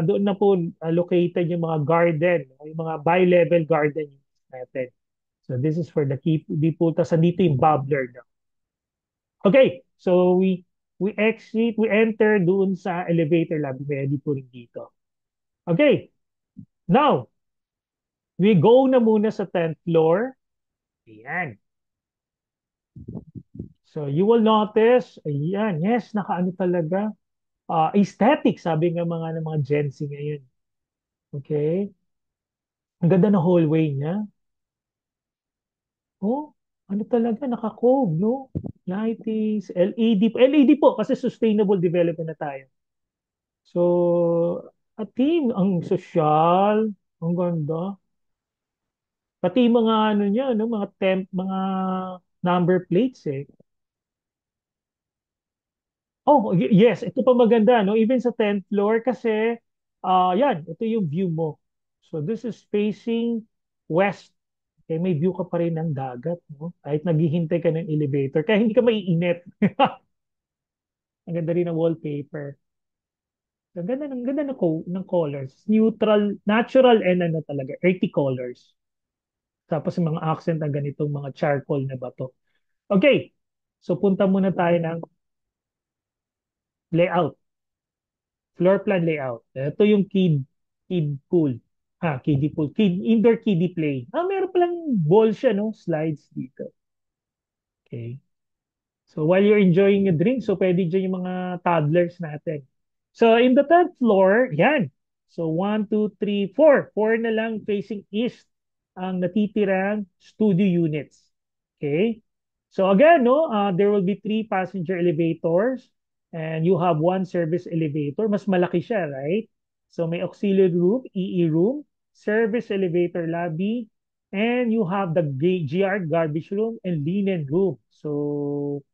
doon na po located yung mga garden, yung mga bi-level garden natin. So, this is for the kiddie pool. Tapos, andito yung bubbler na. Okay, so we enter doon sa elevator lobby. Ready po rin dito. Okay, now, we go na muna sa 10th floor. Ayan. So you will notice, ayan, yes, nakaano talaga. Aesthetic, sabi nga ng mga Gen Z ngayon. Okay? Ang ganda ng hallway niya. Oh, ano talaga, naka-cove, no? Lightings, LED. LED po, kasi sustainable development na tayo. So, a team, ang sosyal, ang ganda. Pati yung mga ano niya, no, mga number plates eh. Oh, yes, ito pa maganda, no? Even sa 10th floor kasi yan, ito yung view mo. So this is facing west. Okay, may view ka pa rin ng dagat, no? Kahit naghihintay ka ng elevator, kaya hindi ka maiinit. Ang ganda rin ng wallpaper. Ang ganda ng colors. Neutral, natural and ano talaga, earthy colors. Tapos yung mga accent na ganitong mga charcoal na bato. Okay. So punta muna tayo ng layout. Floor plan layout. Ito yung kid pool. Kiddie pool. Indoor kiddie play. Meron palang ball siya, no? Slides dito. Okay. So while you're enjoying your drink, so pwede dyan yung mga toddlers natin. So in the 10th floor, yan. So 1, 2, 3, 4. 4 na lang facing east ang natitirang studio units. Okay? So again, no, there will be 3 passenger elevators and you have 1 service elevator. Mas malaki siya, right? So may auxiliary room, EE room, service elevator lobby, and you have the GR garbage room and linen room. So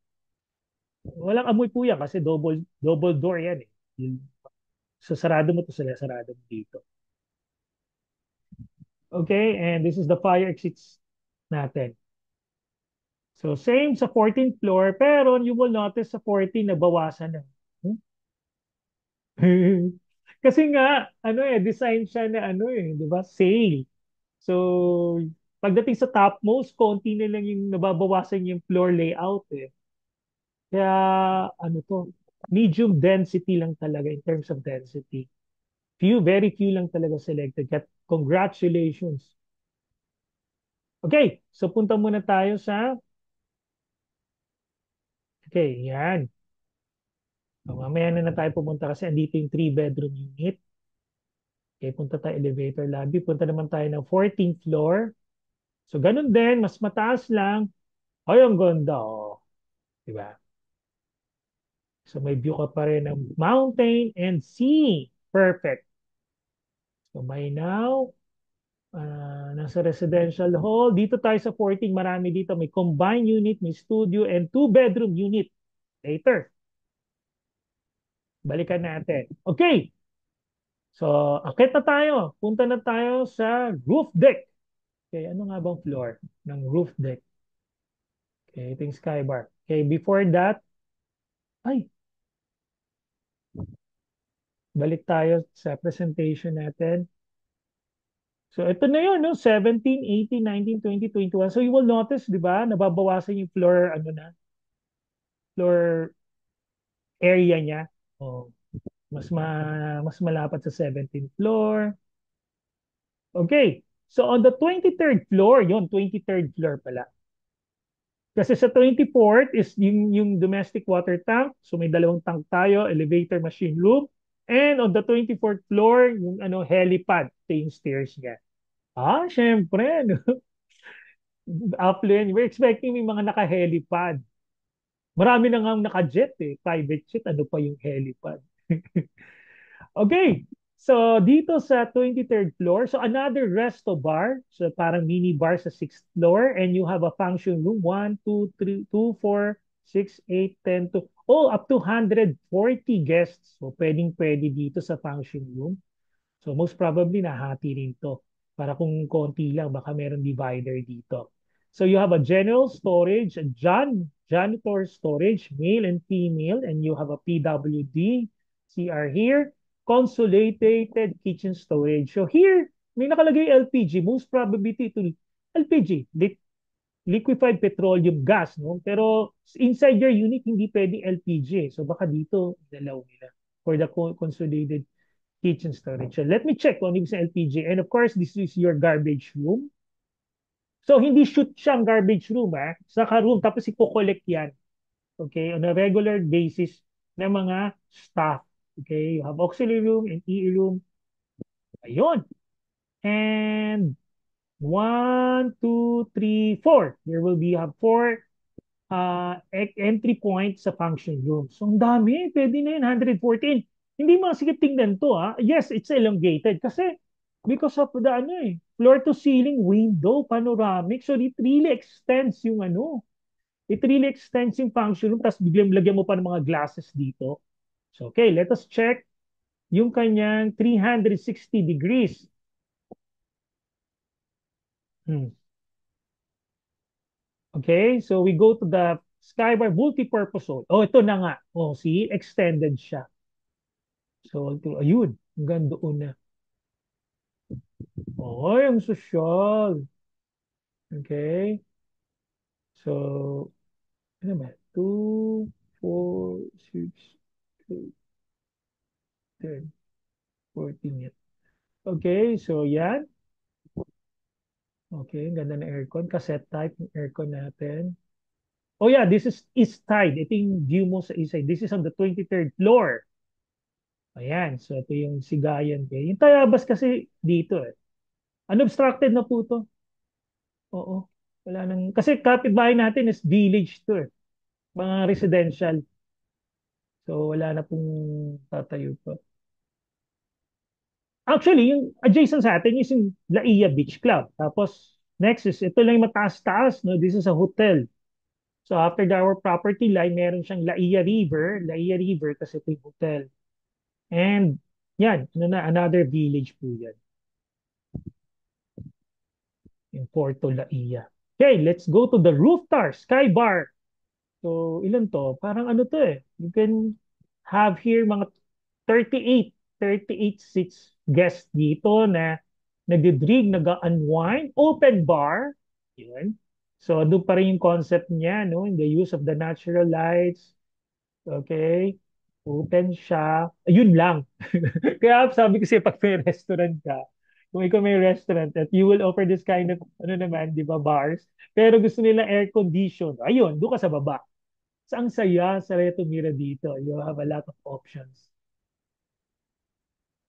walang amoy po yan kasi double door yan eh. So sarado mo to sila, sarado mo dito. Okay, and this is the fire exits natin. So same sa 14th floor, pero you will notice sa 14 nabawasan na. Kasi nga, ano eh, design siya na ano eh, di ba? Sale. So, pagdating sa topmost, konti na lang yung nababawasan yung floor layout eh. Kaya, ano to, medium density lang talaga in terms of density. Very few lang talaga selected. Kaya, congratulations. Okay, so punta muna tayo sa, okay, yan. So, mamaya na tayo pumunta kasi andito yung 3-bedroom unit. Okay, punta tayo elevator lobby. Punta naman tayo ng 14th floor. So, ganun din, mas mataas lang. Ay, ang ganda, oh. Diba? So may view ka pa rin ng mountain and sea. Perfect. So by now, nasa residential hall. Dito tayo sa 14, marami dito. May combined unit, may studio, and two-bedroom unit. Later, balikan natin. Okay, so akit na tayo. Punta na tayo sa roof deck. Okay, ano nga bang floor ng roof deck? Okay, ito yung skybar. Okay, before that, ay, balik tayo sa presentation natin. So ito na yun, no? 17, 18, 19, 20, 21. So you will notice, di ba, nababawasan yung floor, ano na, floor area niya. Oh, mas malapad sa 17th floor. Okay. So on the 23rd floor, yon 23rd floor pala. Kasi sa 24th is yung domestic water tank. So may dalawang tank tayo, elevator, machine room. And on the 24th floor, yung ano, helipad. Ito yung stairs niya. Syempre. No? Upland. We're expecting may mga naka-helipad. Marami na nga naka-jet eh. Private jet. Ano pa yung helipad? Okay. So, dito sa 23rd floor, so another resto bar. So, parang mini bar sa 6th floor. And you have a function room. 1, 2, 3, 2, 4, 6, 8, 10, to, oh, up to 140 guests. So, pwedeng-pwede dito sa function room. So, most probably, nahati rin to. Para kung konti lang, baka meron divider dito. So, you have a general storage, a janitor storage, male and female, and you have a PWD, CR here, consolidated kitchen storage. So, here, may nakalagay LPG. Most probability ito LPG, liquefied petroleum gas, no? Pero inside your unit, hindi pwedeng LPG. So, baka dito, dalaw nila for the consolidated kitchen storage. So let me check kung ano ibig sa LPG. And of course, this is your garbage room. So hindi shoot siyang garbage room, ah. Saka room, tapos i-collect yan. Okay, on a regular basis ng mga staff. Okay, you have auxiliary room and EE room. Ayun. And 1, 2, 3, 4. There will be have 4 entry points sa function room. So, ang dami. Pwede na yun, 114. Hindi mo sige tingnan to, ha? Yes, it's elongated kasi because of the ano eh, floor to ceiling window panoramic. So, it really extends yung ano. It really extends yung function room. Tapos biglang lagyan mo pa ng mga glasses dito. So, okay, let us check yung kanyang 360 degrees. Hmm. Okay, so we go to the Skybar multi-purpose hall. Oh, ito na nga. Oh, see, extended siya. So, ito, ayun, hanggang doon na. Oh, ang sosyal. Okay, so, ano ba? 2, 4, 6, 8, 10, 14 yan. Okay, so yan. Okay, ganda ng aircon. Cassette type ng aircon natin. Oh yeah, this is east side. Ito yung view mo sa east side. This is on the 23rd floor. Ayan, so ito yung Sigayan Bay. Yung Tayabas kasi dito eh. Unobstructed na po to. Oo. Wala nang, kasi kapitbahay natin is village to eh. Mga residential. So wala na pong tatayo pa. Actually, yung adjacent sa atin is yung Laia Beach Club. Tapos next is, ito lang yung mataas-taas. No? This is a hotel. So after our property line, meron siyang Laia River. Laia River kasi ito yung hotel. And yan, ano na, another village po yan. Yung Porto Laia. Okay, let's go to the rooftop sky bar. So, ilan to? Parang ano to eh. You can have here mga 38 seats guests dito na nagdidrig, nag-unwind, open bar. Yun. So, doon pa rin yung concept niya, no? In the use of the natural lights. Okay. Open siya. Ayun lang. Kaya sabi ko siya, pag may restaurant ka, kung ikaw may restaurant at you will offer this kind of, ano naman, di ba, bars, pero gusto nila air condition. Ayun, doon ka sa baba. So, ang saya tumira dito. You have a lot of options.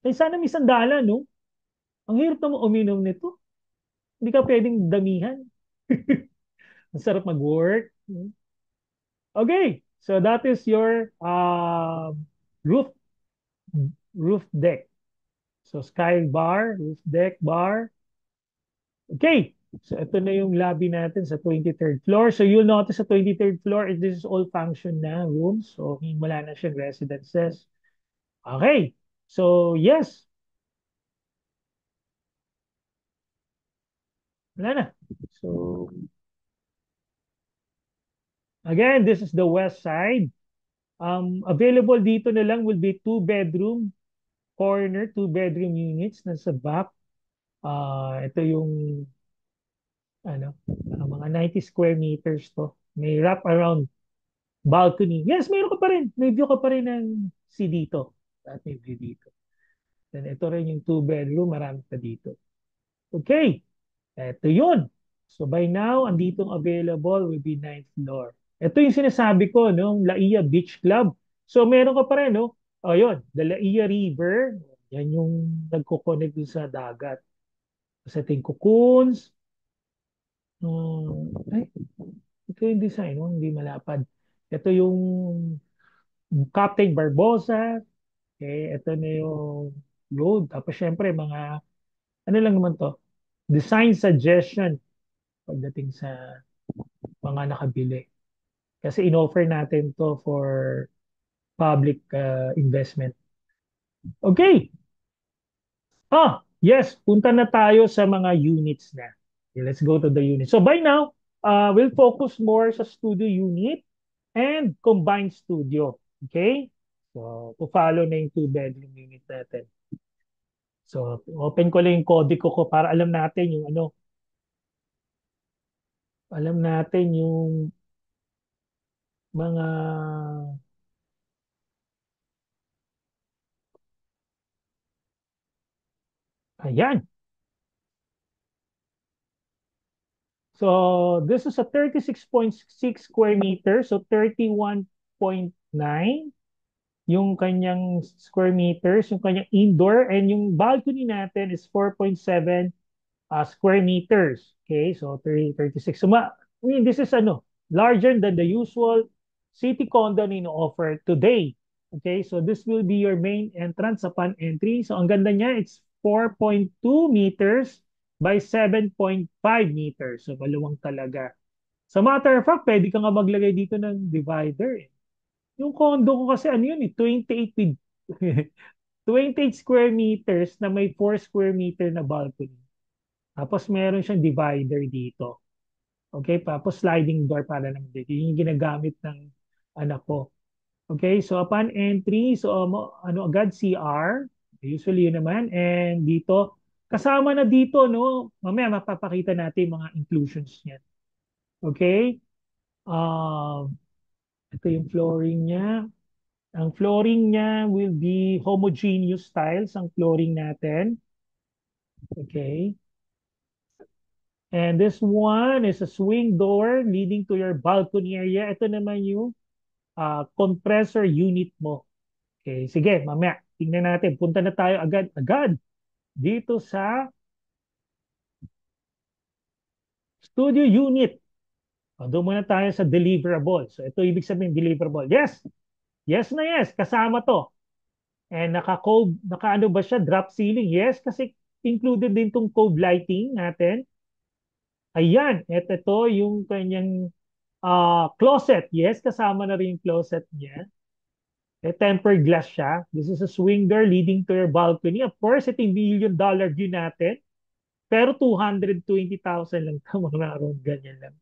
Eh, sana may sandalan, no? Ang hirap naman uminom nito. Hindi ka pwedeng damihan. Ang sarap mag-work. Okay. So that is your roof roof deck. So sky bar, roof deck bar. Okay. So ito na yung lobby natin sa 23rd floor. So you'll notice sa 23rd floor, this is all function na rooms. So wala na siyang residences. Okay. So yes, wala na. So again, this is the west side. Available dito na lang will be two-bedroom corner, two-bedroom units na sa back. Ito yung mga 90 square meters to. May wrap around balcony. Yes, meron ka pa rin. May view ka pa rin ng sea dito. At may view dito. Then ito rin yung two-bedroom. Marami pa dito. Okay. Ito yun. So by now, anditong available will be ninth floor. Ito yung sinasabi ko, no? Laia Beach Club. So meron ka pa rin, no? O yun, the Laia River. Yan yung nagko-connect dun sa dagat. Sa ating cocoons. Ay, ito yung design, no? Hindi malapad. Ito yung Captain Barbosa. Okay, ito na yung road. Tapos syempre, ano lang naman to? Design suggestion pagdating sa mga nakabili. Kasi in-offer natin to for public investment. Okay. Yes. Punta na tayo sa mga units na. Okay, let's go to the unit. So by now, we'll focus more sa studio unit and combined studio. Okay? So, to follow na yung two-bedroom unit natin. So, open ko lang yung kodiko ko para alam natin yung mga, ayan. So, this is a 36.6 square meters, so 31.9 yung kanyang square meters, yung kanyang indoor, and yung balcony natin is 4.7 square meters. Okay, so 36. So, I mean, this is larger than the usual city condo na offer today. Okay, so this will be your main entrance upon entry. So, ang ganda niya, it's 4.2 meters by 7.5 meters. So, maluwang talaga. Sa matter of fact, pwede ka nga maglagay dito ng divider. Eh. Yung condo ko kasi ano yun, 28 with 28 square meters na may 4 square meter na balcony. Tapos meron siyang divider dito. Okay, tapos sliding door para lang dito. Yun yung ginagamit ng anak ko. Okay, so upon entry, so agad CR, usually yun naman. And dito, kasama na dito, no? Mamaya mapapakita natin mga inclusions niya. Okay? Um, ito yung flooring niya. Ang flooring niya will be homogeneous tiles ang flooring natin. Okay? And this one is a swing door leading to your balcony area. Ito naman yung compressor unit mo. Okay, sige, mamaya, tingnan natin. Punta na tayo agad-agad dito sa studio unit. Doon muna tayo sa deliverable. So ito ibig sabihin deliverable. Yes, yes na yes, kasama to. And naka-ano ba siya? Drop ceiling? Yes, kasi included din tong cove lighting natin. Ayan, ito yung kanyang closet. Yes, kasama na rin yung closet niya. Tempered glass siya. This is a swing door leading to your balcony. Of course, ito yung $1 million view natin. Pero 220,000 lang ito, mga around ganyan lang.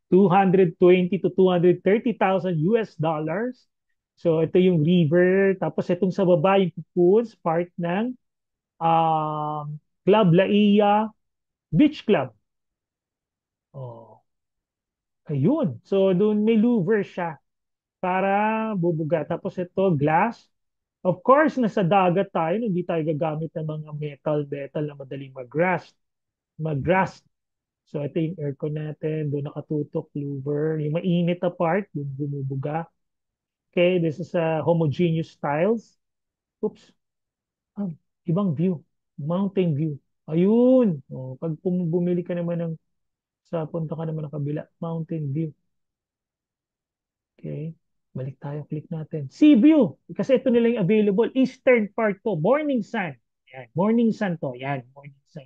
220 to 230,000 US dollars. So ito yung river. Tapos itong sa baba yung pools, part ng Club Laia Beach Club. Oh, ayun. So doon may louver siya para bubuga. Tapos ito, glass. Of course, nasa dagat tayo, hindi tayo gagamit ng mga metal na madaling mag-rust. So ito yung aircon natin, doon nakatutok, louver. Yung mainit na part, doon bumubuga. Okay, this is a homogeneous tiles. Oops, ah, ibang view. Mountain view. Ayun. Pag bumili ka naman punta ka naman ng kabila, mountain view. Okay. Balik tayo, click natin. Sea view. Kasi ito nila yung available. Eastern part to. Morning sun. Yan. Morning sun to. Yan. Morning sun.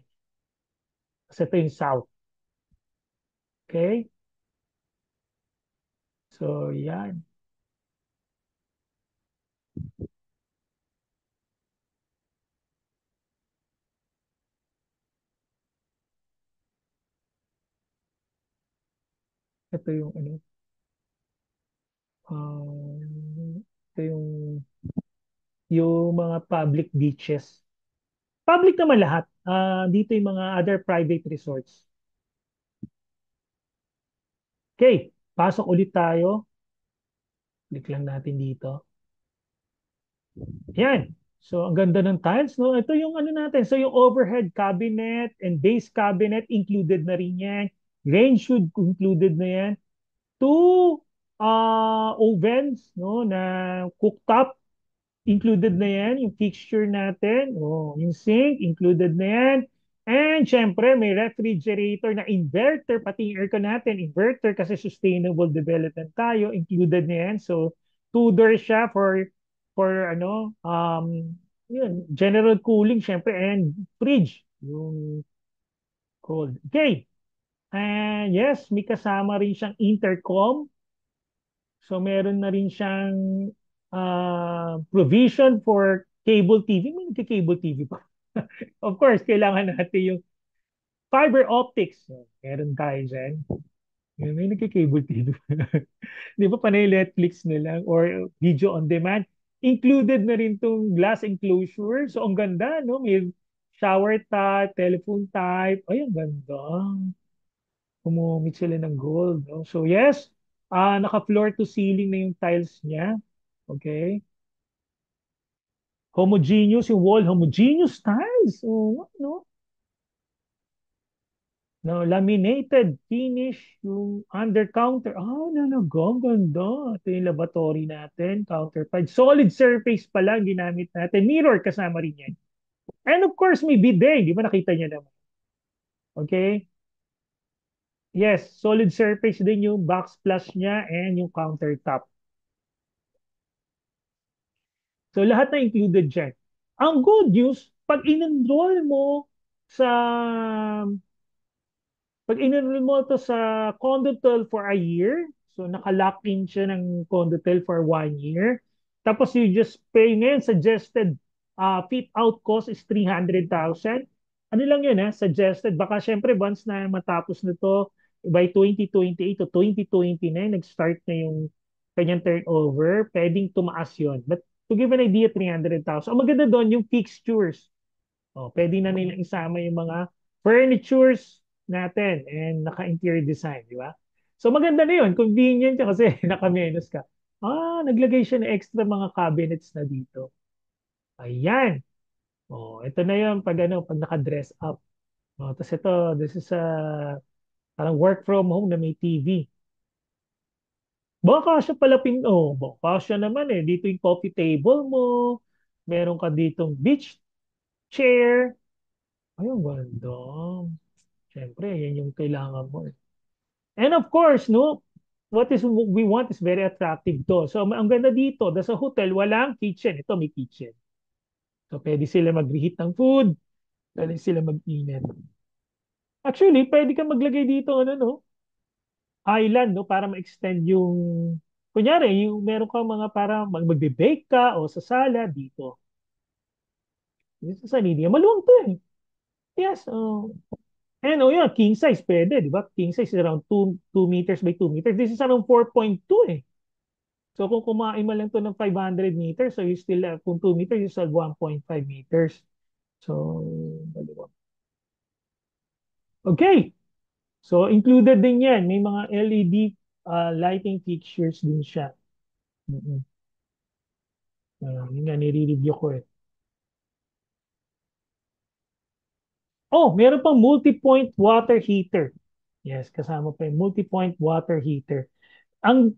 Kasi ito yung south. Okay? So, yan. Ito yung ano. Ito yung mga public beaches. Public naman lahat. Dito yung mga other private resorts. Okay. Pasok ulit tayo. Click lang natin dito. Yan. So, ang ganda ng tiles, no? Ito yung ano natin. So, yung overhead cabinet and base cabinet, included na rin yan. Range hood, included na yan. Two ovens, no, na cooktop, included na yan. Yung fixture natin, oh, yung sink, included na yan. And syempre, may refrigerator na inverter, pati yung aircon natin, inverter kasi sustainable development tayo, included na yan. So, two doors siya for ano, yun, general cooling, syempre, and fridge, yung cold. Okay. And yes, may kasama rin siyang intercom. So meron na rin siyang provision for cable TV. May nagka-cable TV pa. Of course, kailangan natin yung fiber optics. So, meron tayo dyan. May nagka-cable TV. Di ba panay Netflix na lang or video on demand? Included na rin tong glass enclosure. So ang ganda, no? May shower type, telephone type. Ay, ang ganda. Gumamit sila ng gold. No? So yes, naka-floor to ceiling na yung tiles niya. Okay? Homogeneous yung wall, homogeneous tiles. Oh, no? No, laminated finish yung under counter. Nalaga, ang ganda. Ito yung laboratory natin, counterpart. Solid surface pa lang ginamit natin. Mirror kasama rin yan. And of course, may bidet. Di ba nakita niya naman? Okay? Yes, solid surface din yung backsplash niya and yung countertop. So lahat na included dyan. Ang good news, pag in-enroll sa pag in-enroll mo to sa Condotel for a year, so naka-lock in siya ng Condotel for 1 year. Tapos you just pay ngayon, suggested fit out cost is 300,000. Ano lang yun, suggested. Baka syempre once na matapos na to by 2028 to 2029, nag-start na yung kanyang turnover, pwedeng tumaas yun. But to give an idea, 300,000. Ang maganda doon yung fixtures. Pwede na nilang isama yung mga furnitures natin and naka-interior design, di ba? So maganda na yun, convenient siya kasi naka-menus ka. Naglagay siya ng extra mga cabinets na dito. Ayan. Ito na yun pag ano, pag naka-dress up. Tapos ito, this is a parang work from home na may TV. Baka siya pala baka siya naman dito yung coffee table mo, meron ka ditong beach chair. Ayun, ganda. Siyempre, yan yung kailangan mo. And of course, no, what is we want is very attractive to. So, ang ganda dito, sa hotel, walang kitchen. Ito, may kitchen. So, pwede sila mag-reheat ng food, pwede sila mag-init. Actually, pwede ka maglagay dito, ano, no, island, no, para ma-extend yung, kunyari, yung meron kang mga para magbe-bake ka o sa sala dito. Dito sa Nidia, maluwang to eh. Yes, and yeah, king size pwede, di ba? King size is around 2 meters by 2 meters. This is around 4.2 eh. So kung kumain mo lang to ng 500 meters, so you still have, kung 2 meters, you still have 1.5 meters. So, dalawa. Okay. So included din yan. May mga LED lighting fixtures din siya. Mm-mm. Yun nga, nire-review ko eh. Meron pang multi-point water heater. Yes, kasama pa yung multi-point water heater. Ang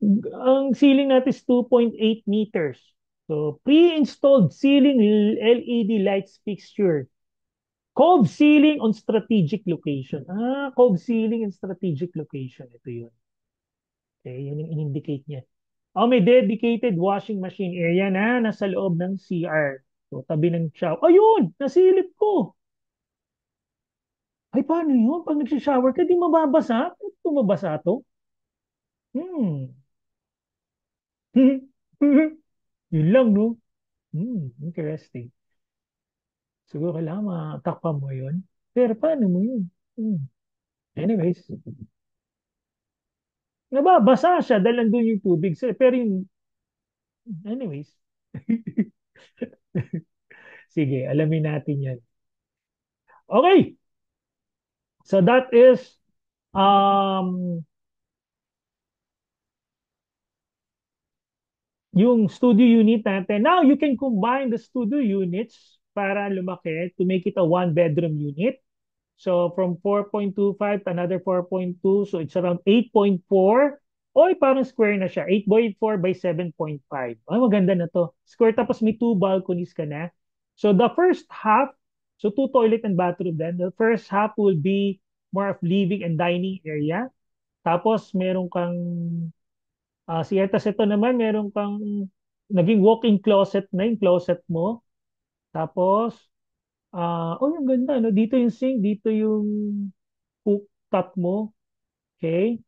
ceiling natin is 2.8 meters. So, pre-installed ceiling LED lights fixture. Cove ceiling on strategic location. Cove ceiling and strategic location. Ito yun. Okay, yun yung in-indicate niya. Oh, may dedicated washing machine area na nasa loob ng CR. So, tabi ng shower. Ayun! Nasilip ko! Ay, paano yun? Pag nagsishower ka, di mababasa? Ito mabasa to? Hmm. Yun lang, no? Interesting. Siguro kailangan matakpan mo yun. Pero paano mo yun? Hmm. Anyways, nababasa siya dahil nandun yung tubig. Pero yung, anyways. Sige, alamin natin yan. Okay, so that is um yung studio unit natin. Now, you can combine the studio units para lumaki to make it a one-bedroom unit. So, from 4.25 to another 4.2. So, it's around 8.4. Oy, parang square na siya. 8.4 by 7.5. Ay, maganda na to. Square tapos may two balconies ka na. So, the first half, so two toilet and bathroom then. The first half will be more of living and dining area. Tapos, meron kang tas ito naman, meron kang naging walk-in closet na yung closet mo. Tapos, yung ganda, no? Dito yung sink, dito yung cooktop mo. Okay?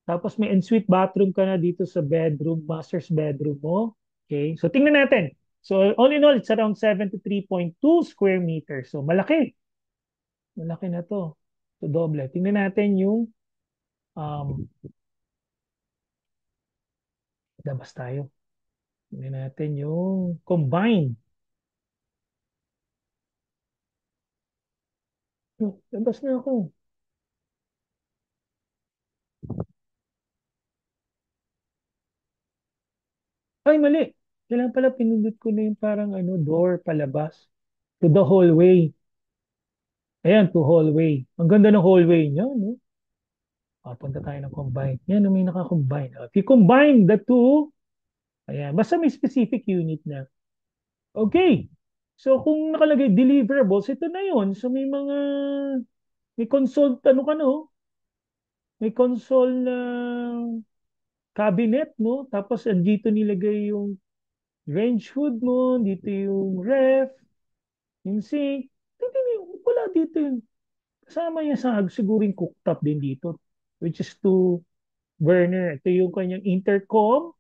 Tapos may ensuite bathroom ka na dito sa bedroom, master's bedroom mo. Okay? So, tingnan natin. So, all in all, it's around 73.2 square meters. So, malaki. Malaki na to. So, doble. Tingnan natin yung um, labas tayo. Tingnan natin yung combined. Labas na ako. Ay, mali. Kailan pala pinindot ko na yung parang door palabas to the hallway. Ayan, to hallway. Ang ganda ng hallway niya, no? Punta tayo ng combine. Yan, may naka-combine. If you combine the two, ayan, basta may specific unit na. Okay. So, kung nakalagay deliverables, ito na yun. So, may console, no? May console na cabinet, no? Tapos, andito nilagay yung range hood mo, dito yung ref, yung sink. Wala dito yun. Kasama niya sa siguro yung cooktop din dito, which is two burner. Ito yung kanyang intercom.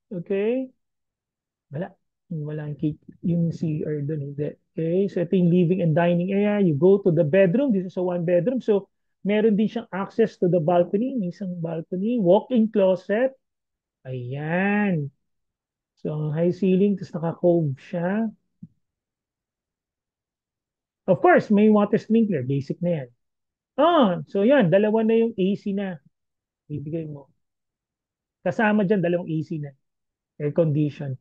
Okay? Wala. Wala yung CR doon. Hindi. Okay? So ito yung living and dining area. You go to the bedroom. This is a one bedroom. So meron din siyang access to the balcony. May isang balcony. Walk-in closet. Ayan. So high ceiling. Tapos naka-cove siya. Of course, may water sprinkler. Basic na yan. So yan. Dalawa na yung AC na. Ibigay mo. Kasama dyan, dalawang AC na. Air condition.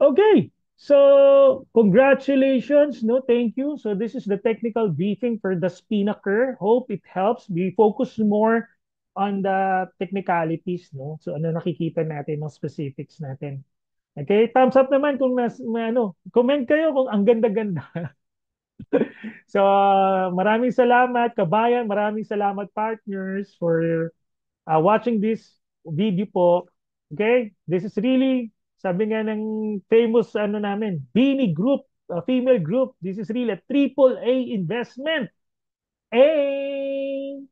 Okay. So, congratulations, no? Thank you. So, this is the technical briefing for the Spinnaker. Hope it helps. We focus more on the technicalities, no? So, ano nakikita natin, ng specifics natin. Okay, thumbs up naman kung comment kayo kung ang ganda-ganda. So, maraming salamat, kabayan. Maraming salamat, partners, for watching this video po. Okay? This is really, sabi nga ng famous namin, Bini Group, female group. This is really a triple A investment. Hey!